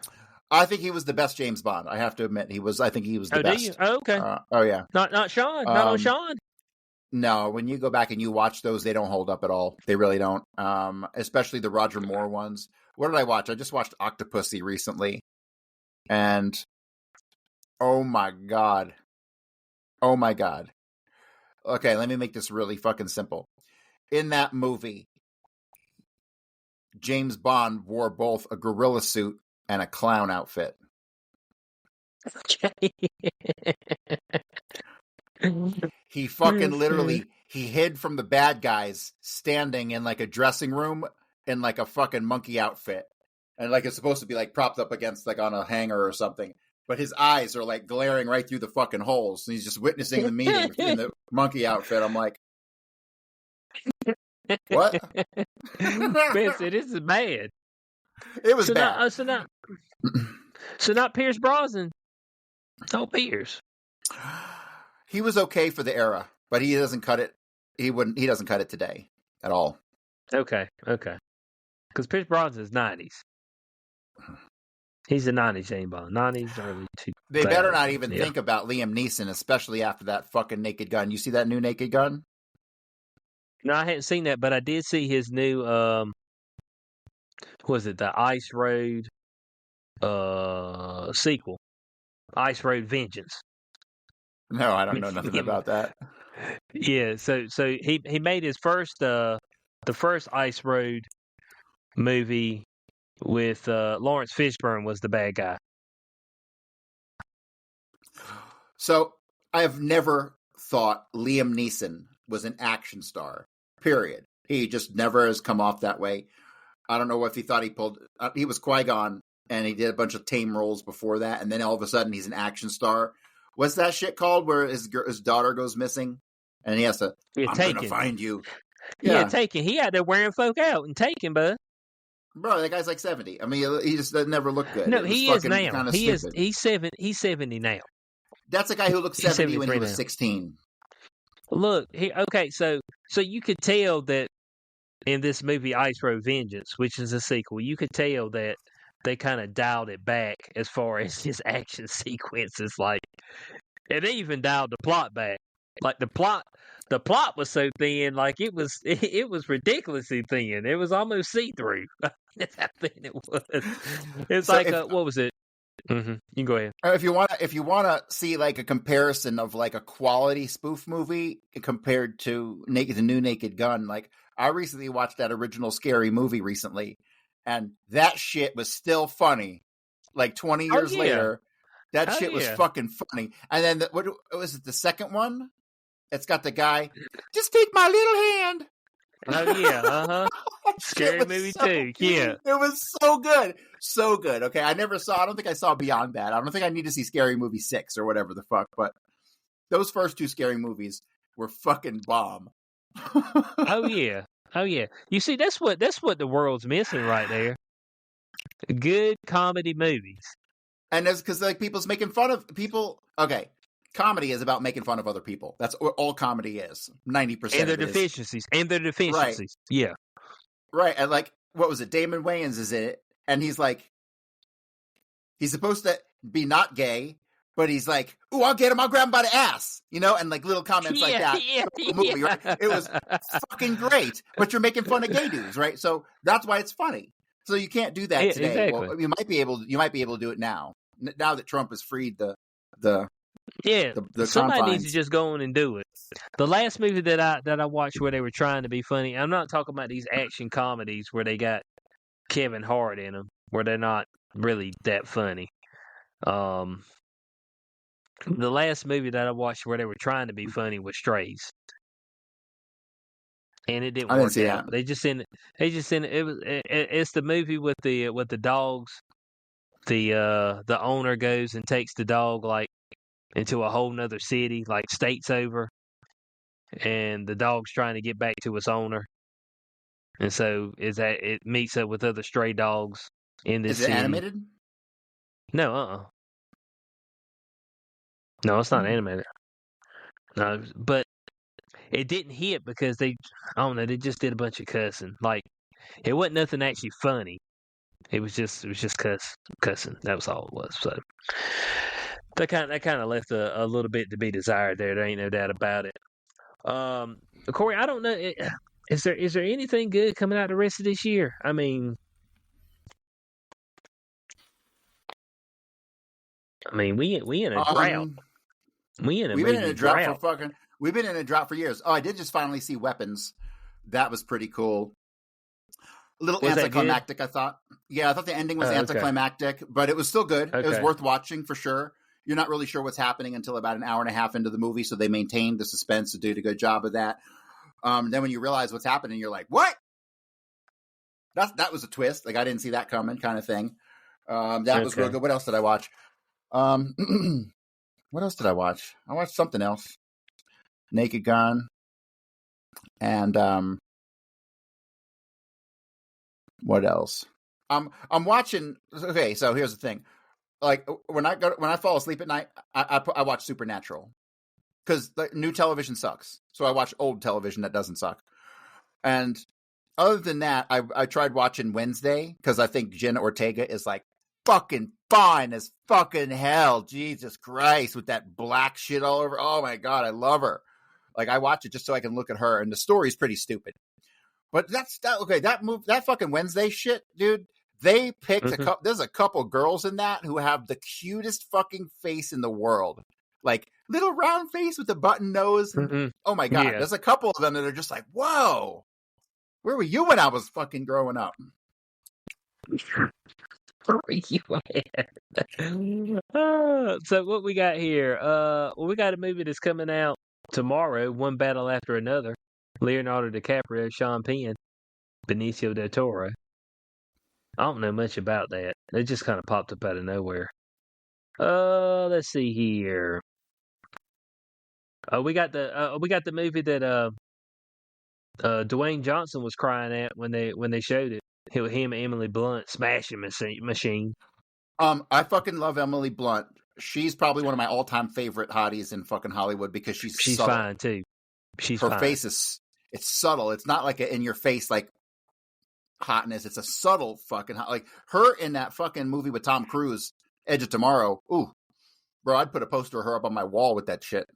I think he was the best James Bond. I have to admit, I think he was the best. Do you? Oh, okay. Oh yeah. Not Sean. Not on Sean. No, when you go back and you watch those, they don't hold up at all. They really don't. Especially the Roger Moore ones. What did I watch? I just watched Octopussy recently, and oh my god. Okay, let me make this really fucking simple. In that movie, James Bond wore both a gorilla suit and a clown outfit. He fucking literally, he hid from the bad guys standing in like a dressing room in like a fucking monkey outfit. And like it's supposed to be like propped up against like on a hanger or something. But his eyes are like glaring right through the fucking holes. And he's just witnessing the meeting in the monkey outfit. I'm like, what? Benson, this is bad. It was bad. So not Pierce Brosnan. No Pierce. He was okay for the era, but he doesn't cut it. He doesn't cut it today at all. Okay. Because Pierce Brosnan is 90s. He's a 90s James Bond. 90s, early 2000s. They better not even think about Liam Neeson, especially after that fucking Naked Gun. You see that new Naked Gun? No, I hadn't seen that, but I did see his new, the Ice Road sequel. Ice Road Vengeance. No, I don't know nothing about that. Yeah, so he made his first the first Ice Road movie with Lawrence Fishburne was the bad guy. So I have never thought Liam Neeson was an action star. Period. He just never has come off that way. I don't know if he thought he was Qui-Gon and he did a bunch of tame roles before that, and then all of a sudden he's an action star. What's that shit called where his daughter goes missing and he has to, I'm going to find you. Yeah, Taken. He out there wearing folk out and Taken, bud. Bro, that guy's like 70. I mean, he just never looked good. No, he is now. He's 70 now. That's a guy who looked 70 when he was 16. Look, so you could tell that in this movie Ice Road Vengeance, which is a sequel, you could tell that they kind of dialed it back as far as his action sequences. Like, and they even dialed the plot back. Like the plot was so thin, like it was ridiculously thin. It was almost see through. That's how thin it was. It's so like what was it? Mm-hmm. You can go ahead. If you want to see like a comparison of like a quality spoof movie compared to the new Naked Gun, like I recently watched that original Scary Movie recently, and that shit was still funny. Like 20 years later, that shit was fucking funny. And then what was it? The second one? It's got the guy. Just take my little hand. Oh yeah, Scary Movie too. Yeah, it was so good, so good. Okay, I don't think I saw beyond that. I don't think I need to see Scary Movie 6 or whatever the fuck. But those first two Scary Movies were fucking bomb. Oh yeah. You see, that's what the world's missing right there. Good comedy movies. And it's because like people's making fun of people. Okay. Comedy is about making fun of other people. That's all comedy is. 90%. And their deficiencies. Right. Yeah. Right. And like, what was it? Damon Wayans is in it. And he's like, he's supposed to be not gay, but he's like, ooh, I'll get him. I'll grab him by the ass. You know? And like little comments like that. Movie, right? It was fucking great. But you're making fun of gay dudes, right? So that's why it's funny. So you can't do that today. Exactly. Well, you might be able to do it now. Now that Trump has freed the somebody confines. needs to just go on and do it. The last movie that I watched where they were trying to be funny, I'm not talking about these action comedies where they got Kevin Hart in them, where they're not really that funny. The last movie that I watched where they were trying to be funny was Strays, and it didn't I didn't work see out. that. They just sent it. It's the movie with the dogs. The owner goes and takes the dog like into a whole nother city, like states over, and the dog's trying to get back to its owner, and so is that it meets up with other stray dogs in this Is it city. animated? No, no, it's not animated. No, but it didn't hit because I don't know, they just did a bunch of cussing. Like it wasn't nothing actually funny. It was just cussing. That was all it was. So that kind of left a little bit to be desired there. There ain't no doubt about it. Corey, I don't know. Is there anything good coming out the rest of this year? I mean, we in a drought. We've been in a drought for years. Oh, I did just finally see Weapons. That was pretty cool. A little anticlimactic, I thought. Yeah, I thought the ending was anticlimactic, but it was still good. Okay. It was worth watching for sure. You're not really sure what's happening until about an hour and a half into the movie, so they maintained the suspense to do a good job of that. Then when you realize what's happening, you're like, what? That was a twist. Like, I didn't see that coming kind of thing. That was real good. What else did I watch? What else did I watch? I watched something else. Naked Gun. And what else? I'm watching. Okay, so here's the thing. Like when I fall asleep at night, I watch Supernatural because the new television sucks. So I watch old television that doesn't suck. And other than that, I tried watching Wednesday because I think Jenna Ortega is like fucking fine as fucking hell. Jesus Christ, with that black shit all over. Oh my God, I love her. Like I watch it just so I can look at her, and the story's pretty stupid. But that fucking Wednesday shit, dude. They picked a couple. There's a couple girls in that who have the cutest fucking face in the world, like little round face with a button nose. Oh my God, there's a couple of them that are just like, whoa, where were you when I was fucking growing up? Where were you at? So what we got here? We got a movie that's coming out tomorrow. One Battle After Another. Leonardo DiCaprio, Sean Penn, Benicio del Toro. I don't know much about that. It just kind of popped up out of nowhere. Let's see here. We got the movie that Dwayne Johnson was crying at when they showed it. Him and Emily Blunt smashing machine. I fucking love Emily Blunt. She's probably one of my all-time favorite hotties in fucking Hollywood because she's subtle. Fine too. Her face is subtle. It's not like in your face like hotness. It's a subtle fucking hot. Like her in that fucking movie with Tom Cruise, Edge of Tomorrow. Ooh, bro, I'd put a poster of her up on my wall with that shit.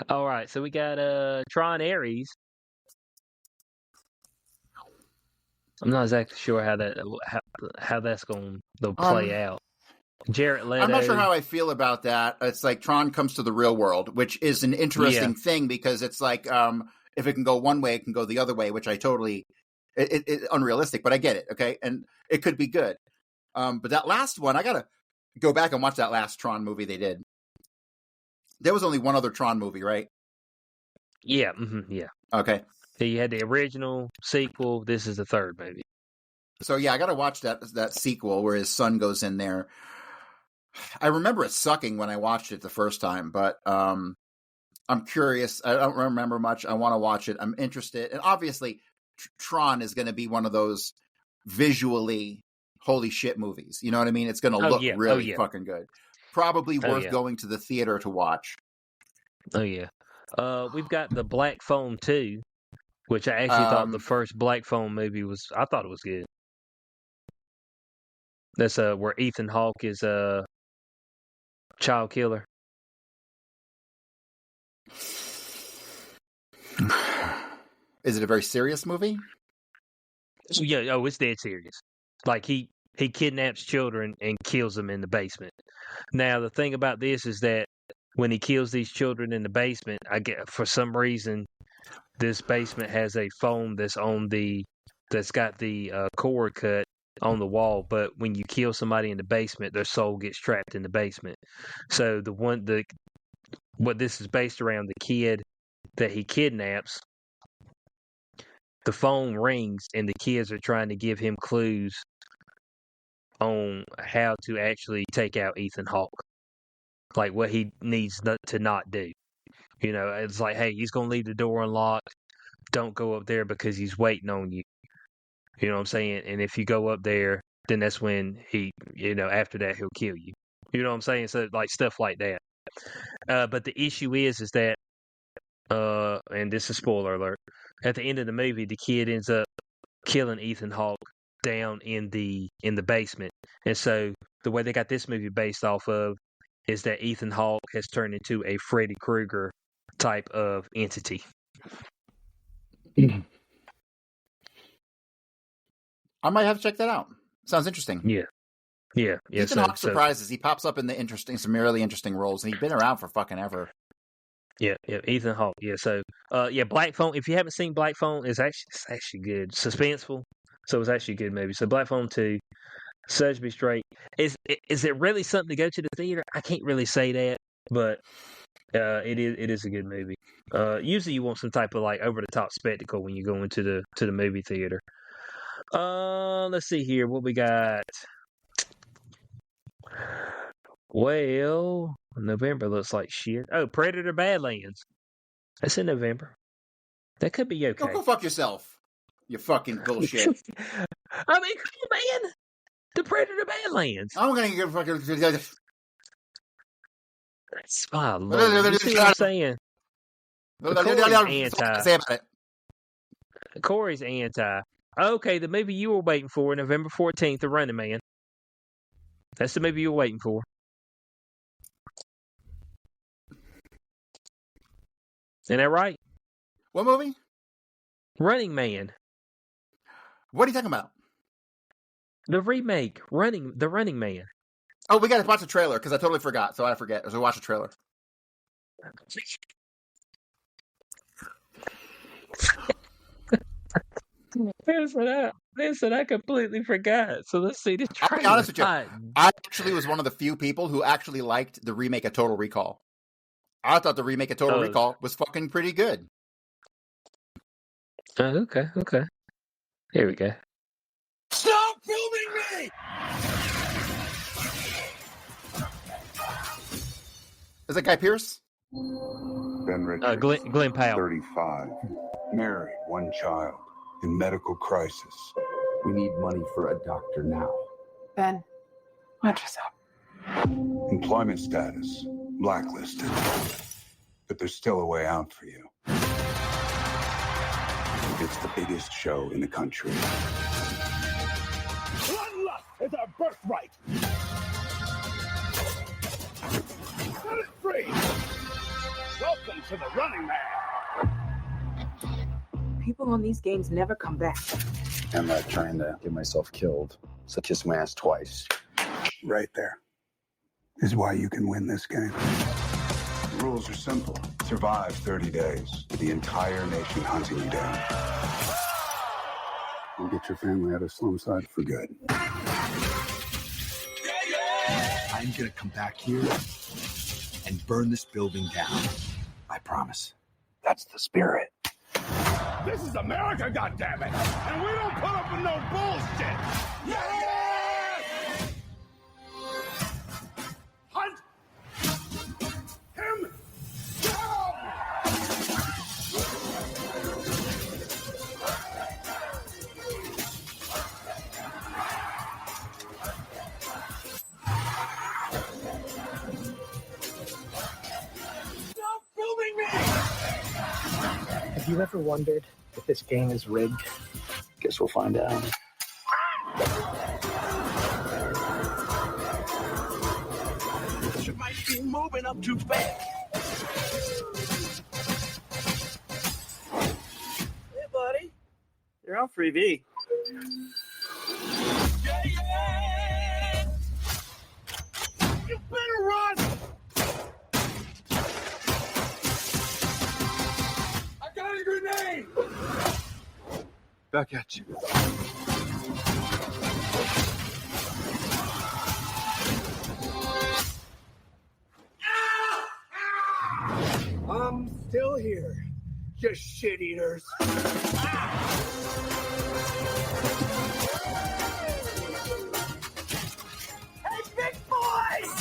All right, so we got Tron Ares. I'm not exactly sure how that's going to play out. Jared Leto. I'm not sure how I feel about that. It's like Tron comes to the real world, which is an interesting thing because it's like if it can go one way, it can go the other way, which I totally it's unrealistic, but I get it. Okay, and it could be good. But that last one, I gotta go back and watch that last Tron movie they did. There was only one other Tron movie, right? Yeah. Yeah. Okay. So you had the original, sequel. This is the third movie. So yeah, I got to watch that sequel where his son goes in there. I remember it sucking when I watched it the first time, but I'm curious. I don't remember much. I want to watch it. I'm interested, and obviously, Tron is going to be one of those visually holy shit movies. You know what I mean? It's going to look really fucking good. Probably worth going to the theater to watch. Oh yeah. We've got the Black Phone 2. Which I actually thought the first Black Phone movie was. I thought it was good. That's where Ethan Hawke is a child killer. Is it a very serious movie? Yeah. Oh, it's dead serious. Like he kidnaps children and kills them in the basement. Now the thing about this is that when he kills these children in the basement, I get for some reason. This basement has a phone that's got the cord cut, on the wall, but when you kill somebody in the basement, their soul gets trapped in the basement. So what this is based around, the kid that he kidnaps, the phone rings and the kids are trying to give him clues on how to actually take out Ethan Hawke, like what he needs to not do. You know, it's like, hey, he's going to leave the door unlocked. Don't go up there because he's waiting on you. You know what I'm saying? And if you go up there, then that's when he, after that, he'll kill you. You know what I'm saying? So, like, stuff like that. But the issue is that, and this is spoiler alert, at the end of the movie, the kid ends up killing Ethan Hawke down in the basement. And so the way they got this movie based off of is that Ethan Hawke has turned into a Freddy Krueger type of entity. I might have to check that out. Sounds interesting. Yeah. Ethan Hawke surprises. He pops up in some really interesting roles, and he's been around for fucking ever. Yeah, Ethan Hawke. Yeah, so Black Phone. If you haven't seen Black Phone, it's actually good, suspenseful. So it's actually a good movie. So Black Phone 2, Such Be Straight. Is it really something to go to the theater? I can't really say that, but it is a good movie. Usually you want some type of like over the top spectacle when you go into the movie theater. Let's see here what we got. Well, November looks like shit. Oh, Predator Badlands. That's in November. That could be okay. Go fuck yourself. You fucking bullshit. I mean, come on, man. The Predator Badlands. I'm gonna get fucking. That's my lord. You see what I'm saying? Corey's anti. Okay, the movie you were waiting for, November 14th, The Running Man. That's the movie you were waiting for. Isn't that right? What movie? Running Man. What are you talking about? The remake, The Running Man. Oh, we got to watch the trailer because I totally forgot. So I forget. So watch the trailer. Listen, I completely forgot. So let's see the trailer. I'll be honest with you. I actually was one of the few people who actually liked the remake of Total Recall. I thought the remake of Total Recall was fucking pretty good. Okay. Here we go. Stop filming me! Is that Guy Pearce? Ben Richards, Glenn Powell. 35. Married, one child. In medical crisis. We need money for a doctor now. Ben, watch yourself. Employment status, blacklisted. But there's still a way out for you. It's the biggest show in the country. Bloodlust is our birthright. Set it free. Welcome to the Running Man. People on these games never come back. I'm not trying to get myself killed, so kiss my ass twice. Right there is why you can win this game. The rules are simple. Survive 30 days with the entire nation hunting you down. And get your family out of Slumside for good. I'm gonna come back here and burn this building down. I promise. That's the spirit. This is America, goddammit! And we don't put up with no bullshit! Yes! Hunt him down! Stop filming me! Have you ever wondered if this game is rigged? Guess we'll find out. You might be moving up too fast. Hey, buddy. You're on freebie. Yeah! You better run! I got a grenade! Back at you. I'm still here, you shit eaters. Hey, big boys!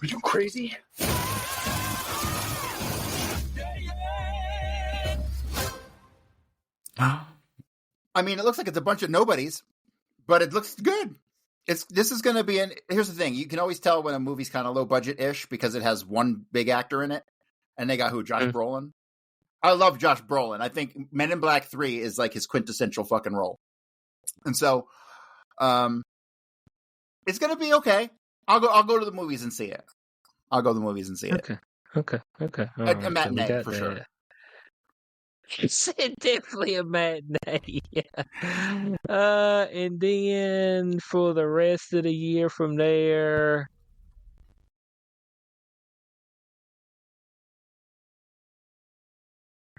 Are you crazy? I mean, it looks like it's a bunch of nobodies, but it looks good. This is going to be here's the thing. You can always tell when a movie's kind of low budget-ish because it has one big actor in it. And they got who? Josh Brolin? I love Josh Brolin. I think Men in Black 3 is like his quintessential fucking role. And so it's going to be okay. I'll go to the movies and see it. I'll go to the movies and see it. Okay. A matinee for sure. It's definitely a matinee. And then for the rest of the year from there,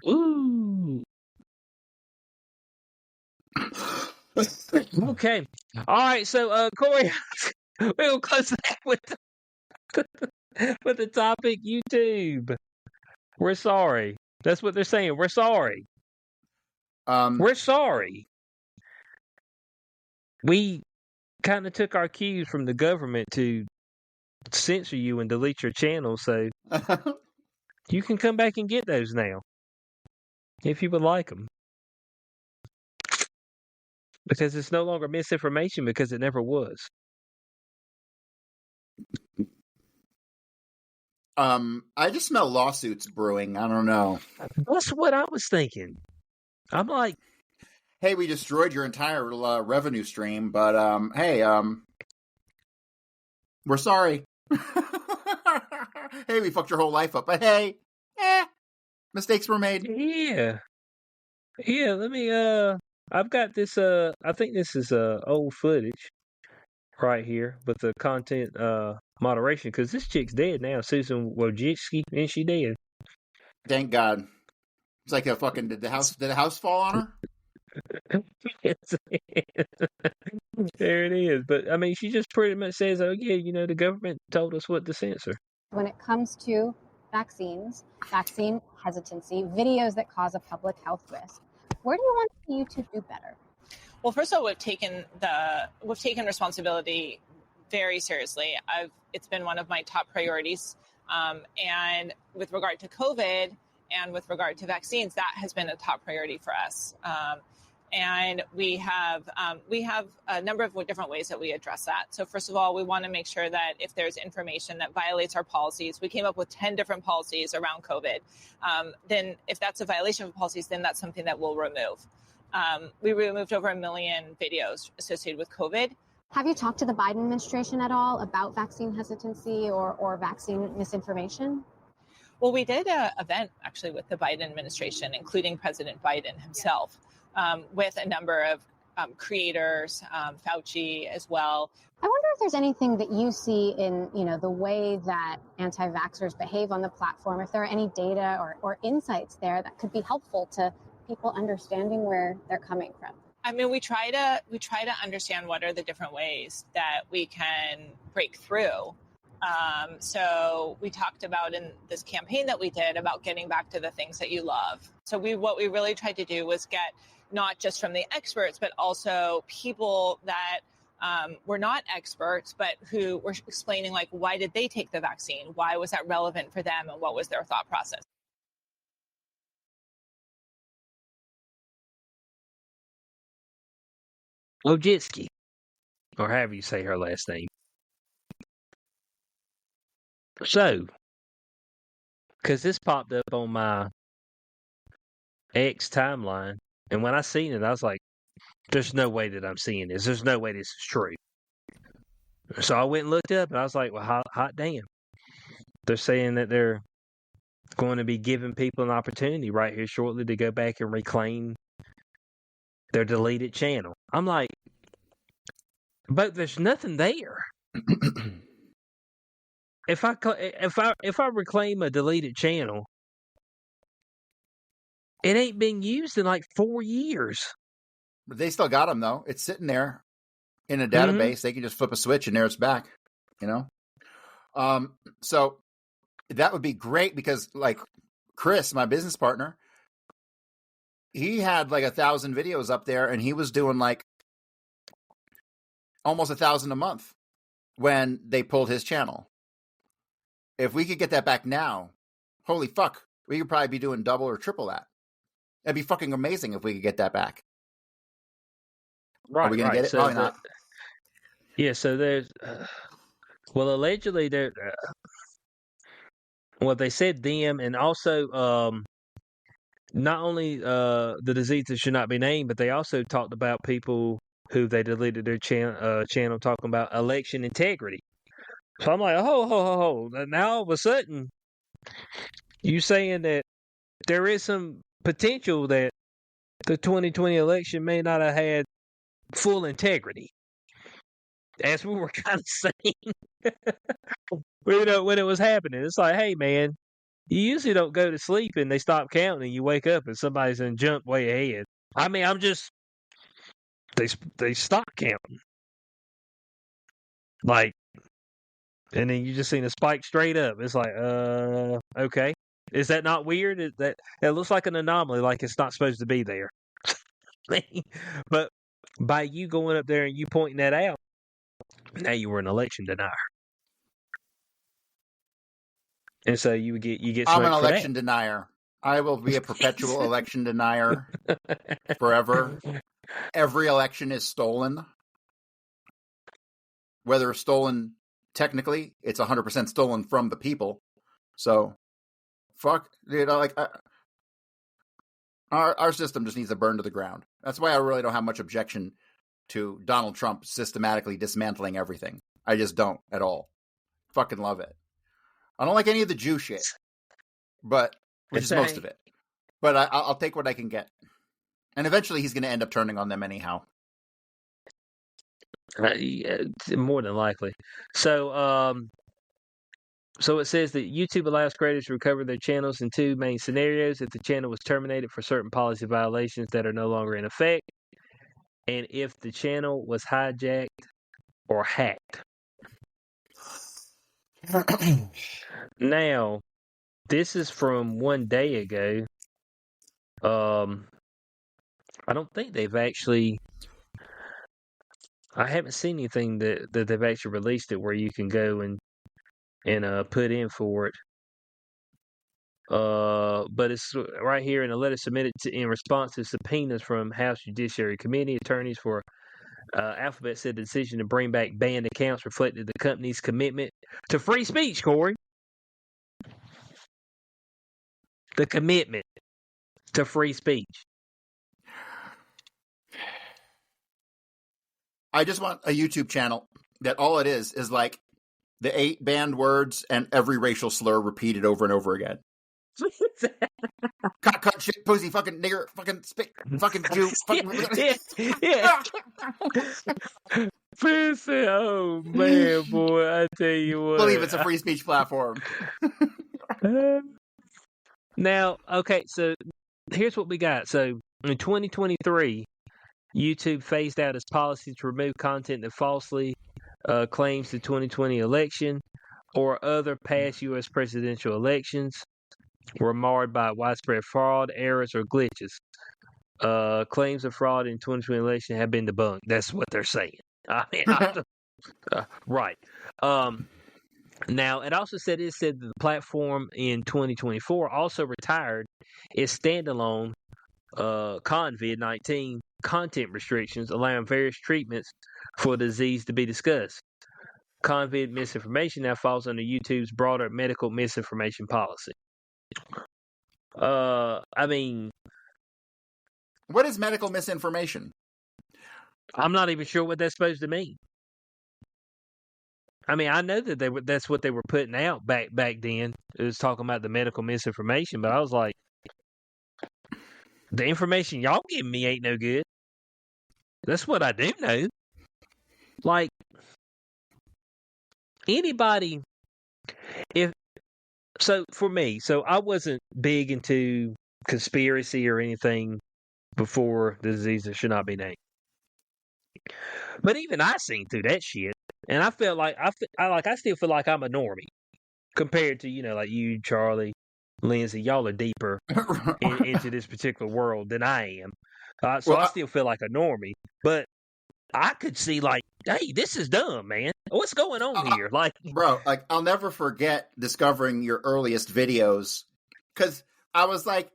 ooh. Okay. All right. So, Corey, we'll close that with the topic YouTube. We're sorry. That's what they're saying. We're sorry. We're sorry. We kind of took our cues from the government to censor you and delete your channel, so you can come back and get those now if you would like them. Because it's no longer misinformation because it never was. I just smell lawsuits brewing. I don't know. That's what I was thinking. I'm like, hey, we destroyed your entire revenue stream, but hey, we're sorry. Hey, we fucked your whole life up, but hey, mistakes were made. Yeah. Let me. I've got this. I think this is old footage right here with the content moderation because this chick's dead now. Susan Wojcicki, and she dead. Thank God. It's like a fucking did the house fall on her? There it is. But I mean, she just pretty much says, "Oh yeah, the government told us what to censor." When it comes to vaccines, vaccine hesitancy, videos that cause a public health risk, where do you want YouTube to do better? Well, first of all, we've taken responsibility very seriously. It's been one of my top priorities, and with regard to COVID and with regard to vaccines, that has been a top priority for us. And we have a number of different ways that we address that. So first of all, we want to make sure that if there's information that violates our policies, we came up with 10 different policies around COVID. Then if that's a violation of policies, then that's something that we'll remove. We removed over 1 million videos associated with COVID. Have you talked to the Biden administration at all about vaccine hesitancy or vaccine misinformation? Well, we did an event actually with the Biden administration, including President Biden himself, with a number of creators, Fauci as well. I wonder if there's anything that you see in, the way that anti-vaxxers behave on the platform, if there are any data or insights there that could be helpful to people understanding where they're coming from. I mean, we try to understand what are the different ways that we can break through. So we talked about in this campaign that we did about getting back to the things that you love. So what we really tried to do was get not just from the experts, but also people that were not experts, but who were explaining, like, why did they take the vaccine? Why was that relevant for them? And what was their thought process? Wojcicki, or however you say her last name. So, because this popped up on my X timeline, and when I seen it, I was like, there's no way that I'm seeing this. There's no way this is true. So I went and looked up, and I was like, well, hot damn. They're saying that they're going to be giving people an opportunity right here shortly to go back and reclaim their deleted channel. I'm like, but there's nothing there. If I reclaim a deleted channel, It ain't been used in like 4 years. But they still got them, though. It's sitting there in a Mm-hmm. database. They can just flip a switch and there it's back, you know? So that would be great because, like, Chris, my business partner, he had like 1,000 videos up there and he was doing like almost 1,000 a month when they pulled his channel. If we could get that back now, holy fuck, we could probably be doing double or triple that. That'd be fucking amazing if we could get that back. Right, Are we going to get it? So Probably not. Yeah, so there's, well, allegedly there, well, they said them, and also not only the diseases should not be named, but they also talked about people who they deleted their channel talking about election integrity. So I'm like, ho. Now all of a sudden, you saying that there is some potential that the 2020 election may not have had full integrity, as we were kind of saying, when it was happening. It's like, hey, man, you usually don't go to sleep and they stop counting and you wake up and somebody's in jump way ahead. I mean, they stop counting. Like, and then you just seen a spike straight up. It's like, okay. Is that not weird? It looks like an anomaly, like it's not supposed to be there. But by you going up there and you pointing that out, now you were an election denier. And so you get I'm an smoked for election that. denier. I will be a perpetual election denier forever. Every election is stolen. Whether it's stolen technically, it's 100% stolen from the people. So, fuck, dude. Our system just needs to burn to the ground. That's why I really don't have much objection to Donald Trump systematically dismantling everything. I just don't at all. Fucking love it. I don't like any of the Jew shit, which is most of it. But I'll take what I can get. And eventually he's going to end up turning on them anyhow. More than likely. So it says that YouTube allows creators to recover their channels in two main scenarios: if the channel was terminated for certain policy violations that are no longer in effect, and if the channel was hijacked or hacked. Now, this is from 1 day ago. I don't think they've actually... I haven't seen anything that they've actually released it where you can go and put in for it. But it's right here in a letter submitted in response to subpoenas from House Judiciary Committee. Attorneys for Alphabet said the decision to bring back banned accounts reflected the company's commitment to free speech, Corey. The commitment to free speech. I just want a YouTube channel that all it is like the 8 banned words and every racial slur repeated over and over again. Cut, shit, pussy, fucking nigger, fucking spit, fucking Jew. Fucking... Yeah. Pussy, oh man, boy, I tell you what. Believe it's a free speech platform. Now, okay, so here's what we got. So in 2023, YouTube phased out its policy to remove content that falsely claims the 2020 election or other past U.S. presidential elections were marred by widespread fraud, errors, or glitches. Claims of fraud in 2020 election have been debunked. That's what they're saying. I mean, right. Now, it also said that the platform in 2024 also retired its standalone COVID-19 content restrictions, allowing various treatments for the disease to be discussed. COVID misinformation now falls under YouTube's broader medical misinformation policy. I mean, what is medical misinformation? I'm not even sure what that's supposed to mean. I mean, I know that that's what they were putting out back then. It was talking about the medical misinformation, but I was like, the information y'all giving me ain't no good. That's what I do know. Like, anybody, for me, I wasn't big into conspiracy or anything before the disease that should not be named. But even I seen through that shit, and I felt like I still feel like I'm a normie compared to like you, Charlie, Lindsay. Y'all are deeper into this particular world than I am. So I still feel like a normie, but I could see like, hey, this is dumb, man. What's going on here? Like, bro, like I'll never forget discovering your earliest videos because I was like,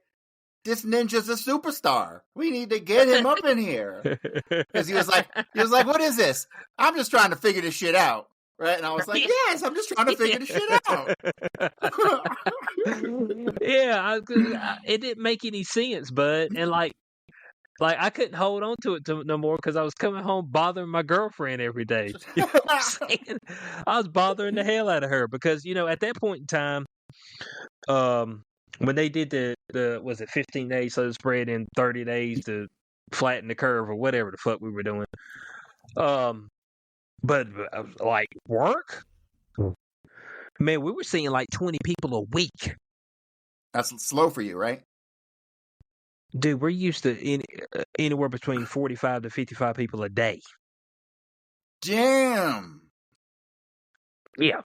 this ninja's a superstar. We need to get him up in here. Because he was like, what is this? I'm just trying to figure this shit out. Right? And I was like, yes, I'm just trying to figure this shit out. Yeah, it didn't make any sense, bud. And like I couldn't hold on to it no more because I was coming home bothering my girlfriend every day. You know what I'm saying? I was bothering the hell out of her because, at that point in time, when they did the was it 15 days slow spread in 30 days to flatten the curve or whatever the fuck we were doing. But like work, man, we were seeing like 20 people a week. That's slow for you, right? Dude, we're used to anywhere between 45 to 55 people a day. Damn. Yeah.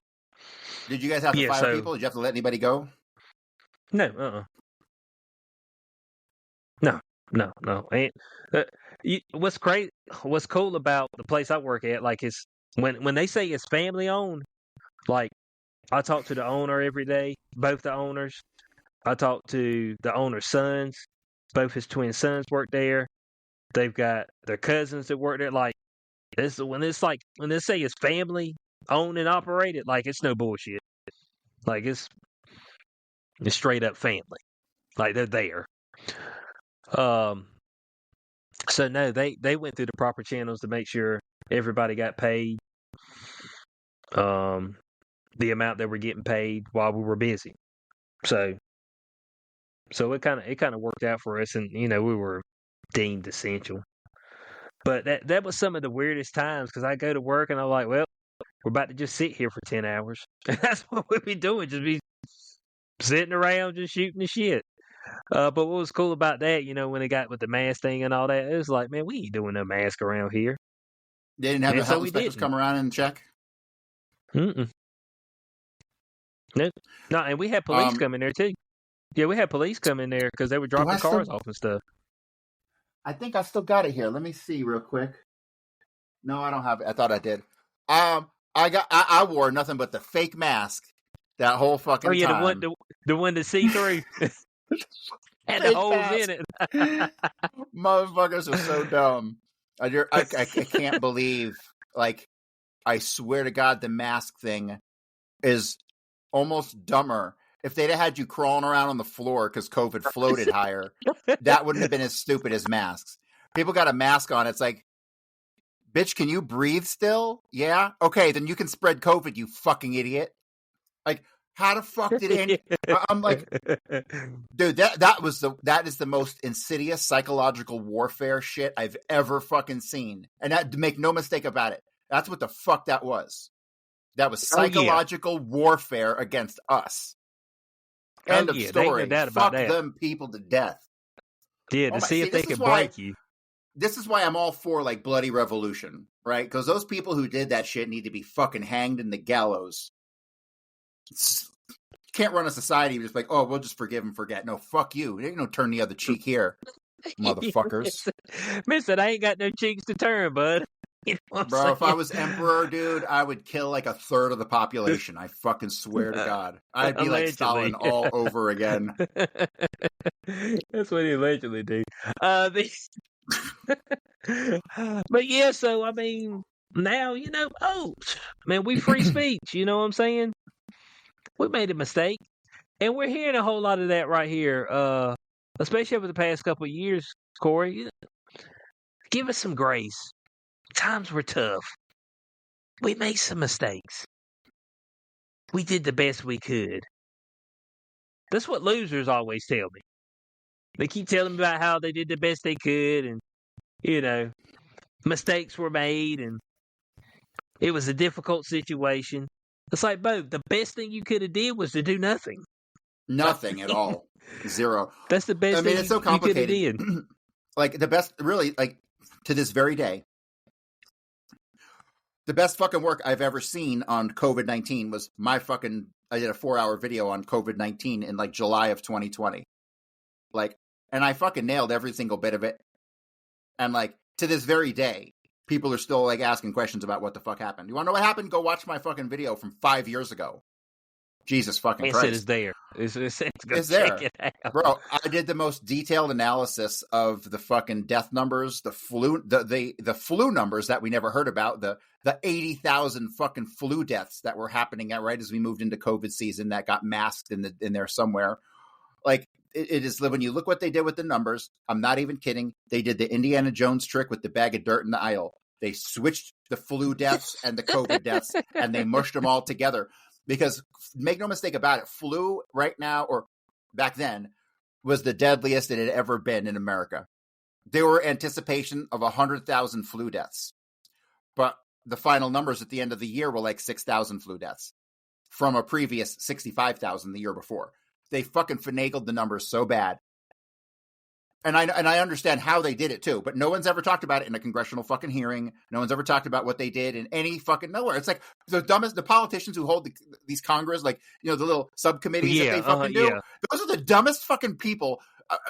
Did you guys have to fire people? Did you have to let anybody go? No. No. And what's cool about the place I work at, like, is when they say it's family owned, like, I talk to the owner every day, both the owners. I talk to the owner's sons. Both his twin sons work there. They've got their cousins that work there. Like, when they say it's family owned and operated, like, it's no bullshit. Like, it's straight up family. Like, they're there. So no, they went through the proper channels to make sure everybody got paid the amount that we're getting paid while we were busy. So it kind of worked out for us, and we were deemed essential. But that was some of the weirdest times because I go to work and I'm like, well, we're about to just sit here for 10 hours. And that's what we'd be doing, just be sitting around just shooting the shit. But what was cool about that, when it got with the mask thing and all that, it was like, man, we ain't doing no mask around here. They didn't have the health inspectors come around and check? No, and we had police come in there too. Yeah, we had police come in there because they were dropping cars off and stuff. I think I still got it here. Let me see real quick. No, I don't have it. I thought I did. I wore nothing but the fake mask that whole fucking time. The one to see through. Had the holes in it. Motherfuckers are so dumb. I can't believe, like, I swear to God, the mask thing is almost dumber. If they'd have had you crawling around on the floor because COVID floated higher, that wouldn't have been as stupid as masks. People got a mask on. It's like, bitch, can you breathe still? Yeah? Okay, then you can spread COVID, you fucking idiot. Like, how the fuck did I'm like, dude, that is the most insidious psychological warfare shit I've ever fucking seen. And that, make no mistake about it, that's what the fuck that was. That was psychological warfare against us. End of story. Fuck them people to death. Yeah, to see if they can break you. This is why I'm all for, like, bloody revolution, right? Because those people who did that shit need to be fucking hanged in the gallows. You can't run a society just like, oh, we'll just forgive and forget. No, fuck you. There ain't no turn the other cheek here, motherfuckers. Mister, I ain't got no cheeks to turn, bud. Bro, if I was emperor, dude, I would kill like a third of the population. I fucking swear to God. I'd be like Stalin all over again. That's what he allegedly do. But yeah, so I mean, now, man, we free speech, you know what I'm saying? We made a mistake. And we're hearing a whole lot of that right here, especially over the past couple of years, Corey. Give us some grace. Times were tough. We made some mistakes. We did the best we could. That's what losers always tell me. They keep telling me about how they did the best they could and, mistakes were made and it was a difficult situation. It's like, Bo, the best thing you could have did was to do nothing. Nothing at all. Zero. That's the best. I mean, it's so complicated. You could have did. Like the best, really, like to this very day, the best fucking work I've ever seen on COVID-19 was I did a 4-hour video on COVID-19 in like July of 2020. Like, and I fucking nailed every single bit of it. And like to this very day, people are still like asking questions about what the fuck happened. You want to know what happened? Go watch my fucking video from 5 years ago. Jesus fucking Christ. It's there. It's there. Bro, I did the most detailed analysis of the fucking death numbers, the flu numbers that we never heard about, the 80,000 fucking flu deaths that were happening right as we moved into COVID season that got masked in there somewhere. Like, it is, when you look what they did with the numbers, I'm not even kidding. They did the Indiana Jones trick with the bag of dirt in the aisle. They switched the flu deaths and the COVID deaths, and they mushed them all together. Because make no mistake about it, flu right now, or back then, was the deadliest it had ever been in America. There were anticipation of 100,000 flu deaths. But the final numbers at the end of the year were like 6,000 flu deaths from a previous 65,000 the year before. They fucking finagled the numbers so bad. And I understand how they did it too, but no one's ever talked about it in a congressional fucking hearing. No one's ever talked about what they did in any fucking nowhere. It's like the politicians who hold these Congress, like, you know, the little subcommittees that they fucking do. Yeah. Those are the dumbest fucking people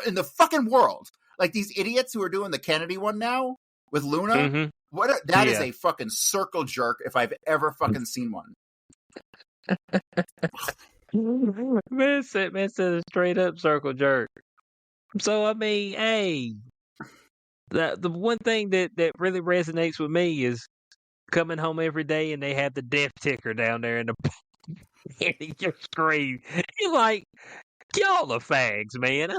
in the fucking world. Like these idiots who are doing the Kennedy one now with Luna. Mm-hmm. That is a fucking circle jerk if I've ever fucking seen one. Man said a straight up circle jerk. So I mean, hey, the one thing that really resonates with me is coming home every day and they have the death ticker down there in the and you scream. You're like, y'all are fags, man.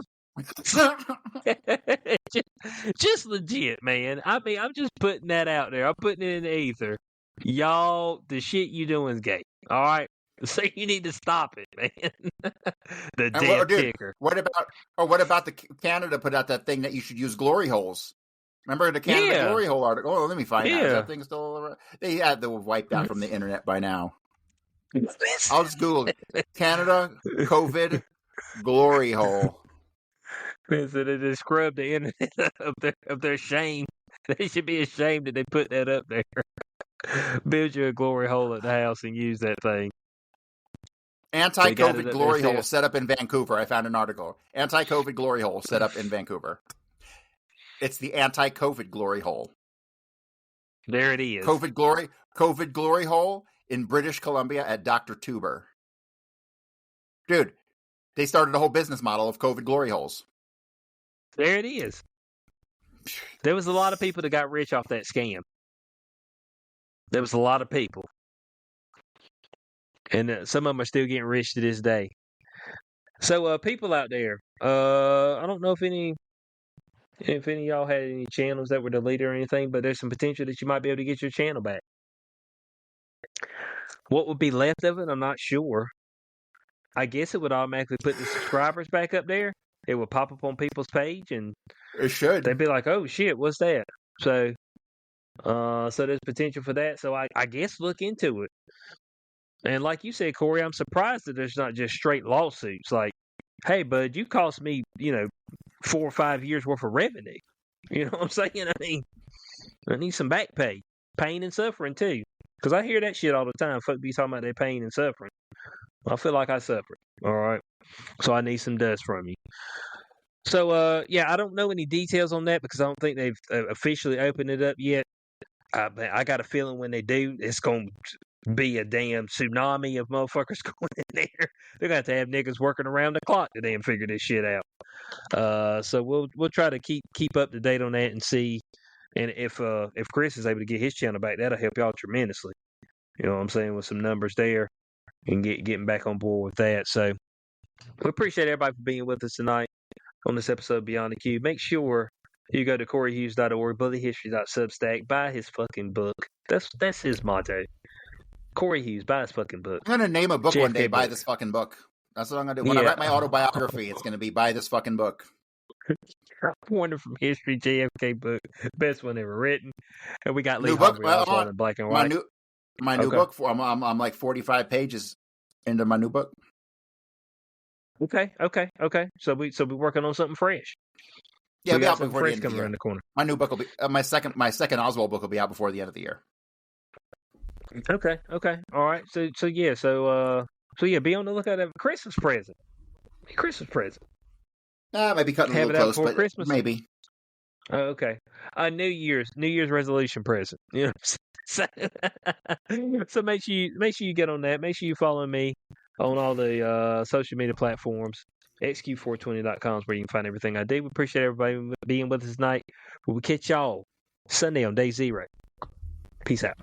just legit, man. I mean, I'm just putting that out there. I'm putting it in the ether. Y'all, the shit you doing is gay. All right. So you need to stop it, man. The death ticker. What about the Canada put out that thing that you should use glory holes? Remember the Canada glory hole article? Oh, let me find out. Is that thing still around? They had to wiped out from the internet by now. I'll just Google Canada COVID glory hole. So they just scrubbed the internet of their shame. They should be ashamed that they put that up there. Build you a glory hole at the house and use that thing. Anti-COVID glory hole set up in Vancouver. I found an article. Anti-COVID glory hole set up in Vancouver. It's the anti-COVID glory hole. There it is. COVID glory hole in British Columbia at Dr. Tuber. Dude, they started a whole business model of COVID glory holes. There it is. There was a lot of people that got rich off that scam. There was a lot of people. And some of them are still getting rich to this day. So, people out there, I don't know if any of y'all had any channels that were deleted or anything, but there's some potential that you might be able to get your channel back. What would be left of it, I'm not sure. I guess it would automatically put the subscribers back up there. It would pop up on people's page, and it should. They'd be like, "Oh shit, what's that?" So there's potential for that. So I guess look into it. And like you said, Corey, I'm surprised that there's not just straight lawsuits. Like, hey, bud, you cost me, 4 or 5 years worth of revenue. You know what I'm saying? I mean, I need some back pay, pain and suffering too. Because I hear that shit all the time. Folk be talking about their pain and suffering. I feel like I suffered. All right. So I need some dust from you. So, I don't know any details on that because I don't think they've officially opened it up yet. I got a feeling when they do, it's going to be a damn tsunami of motherfuckers going in there. They're going to have niggas working around the clock to damn figure this shit out. So we'll try to keep up to date on that and see. And if Chris is able to get his channel back, that'll help y'all tremendously. You know what I'm saying? With some numbers there and getting back on board with that. So we appreciate everybody for being with us tonight on this episode of Beyond the Cube. Make sure you go to CoreyHughes.org, bullyhistory.substack, buy his fucking book. That's his motto. Corey Hughes, buy his fucking book. I'm going to name a book one day, buy this fucking book. That's what I'm going to do. When I write my autobiography, it's going to be buy this fucking book. Wonder from History, JFK book. Best one ever written. And we got Lee Harvey Oswald in black and white. My new book, I'm like 45 pages into my new book. Okay. So we working on something fresh. Yeah, We it'll be got out something before the fresh end of the coming year. around the corner. My new book will be my second Oswald book will be out before the end of the year. Okay. All right. So yeah. So yeah. Be on the lookout for a Christmas present. Christmas present. I might be cutting a Have it little out close, before but Christmas. maybe. Okay. New Year's resolution present. You know what I'm saying? So make sure you get on that. Make sure you follow me on all the social media platforms. xq420.com is where you can find everything I do. We appreciate everybody being with us tonight. We'll catch y'all Sunday on day 0. Peace out.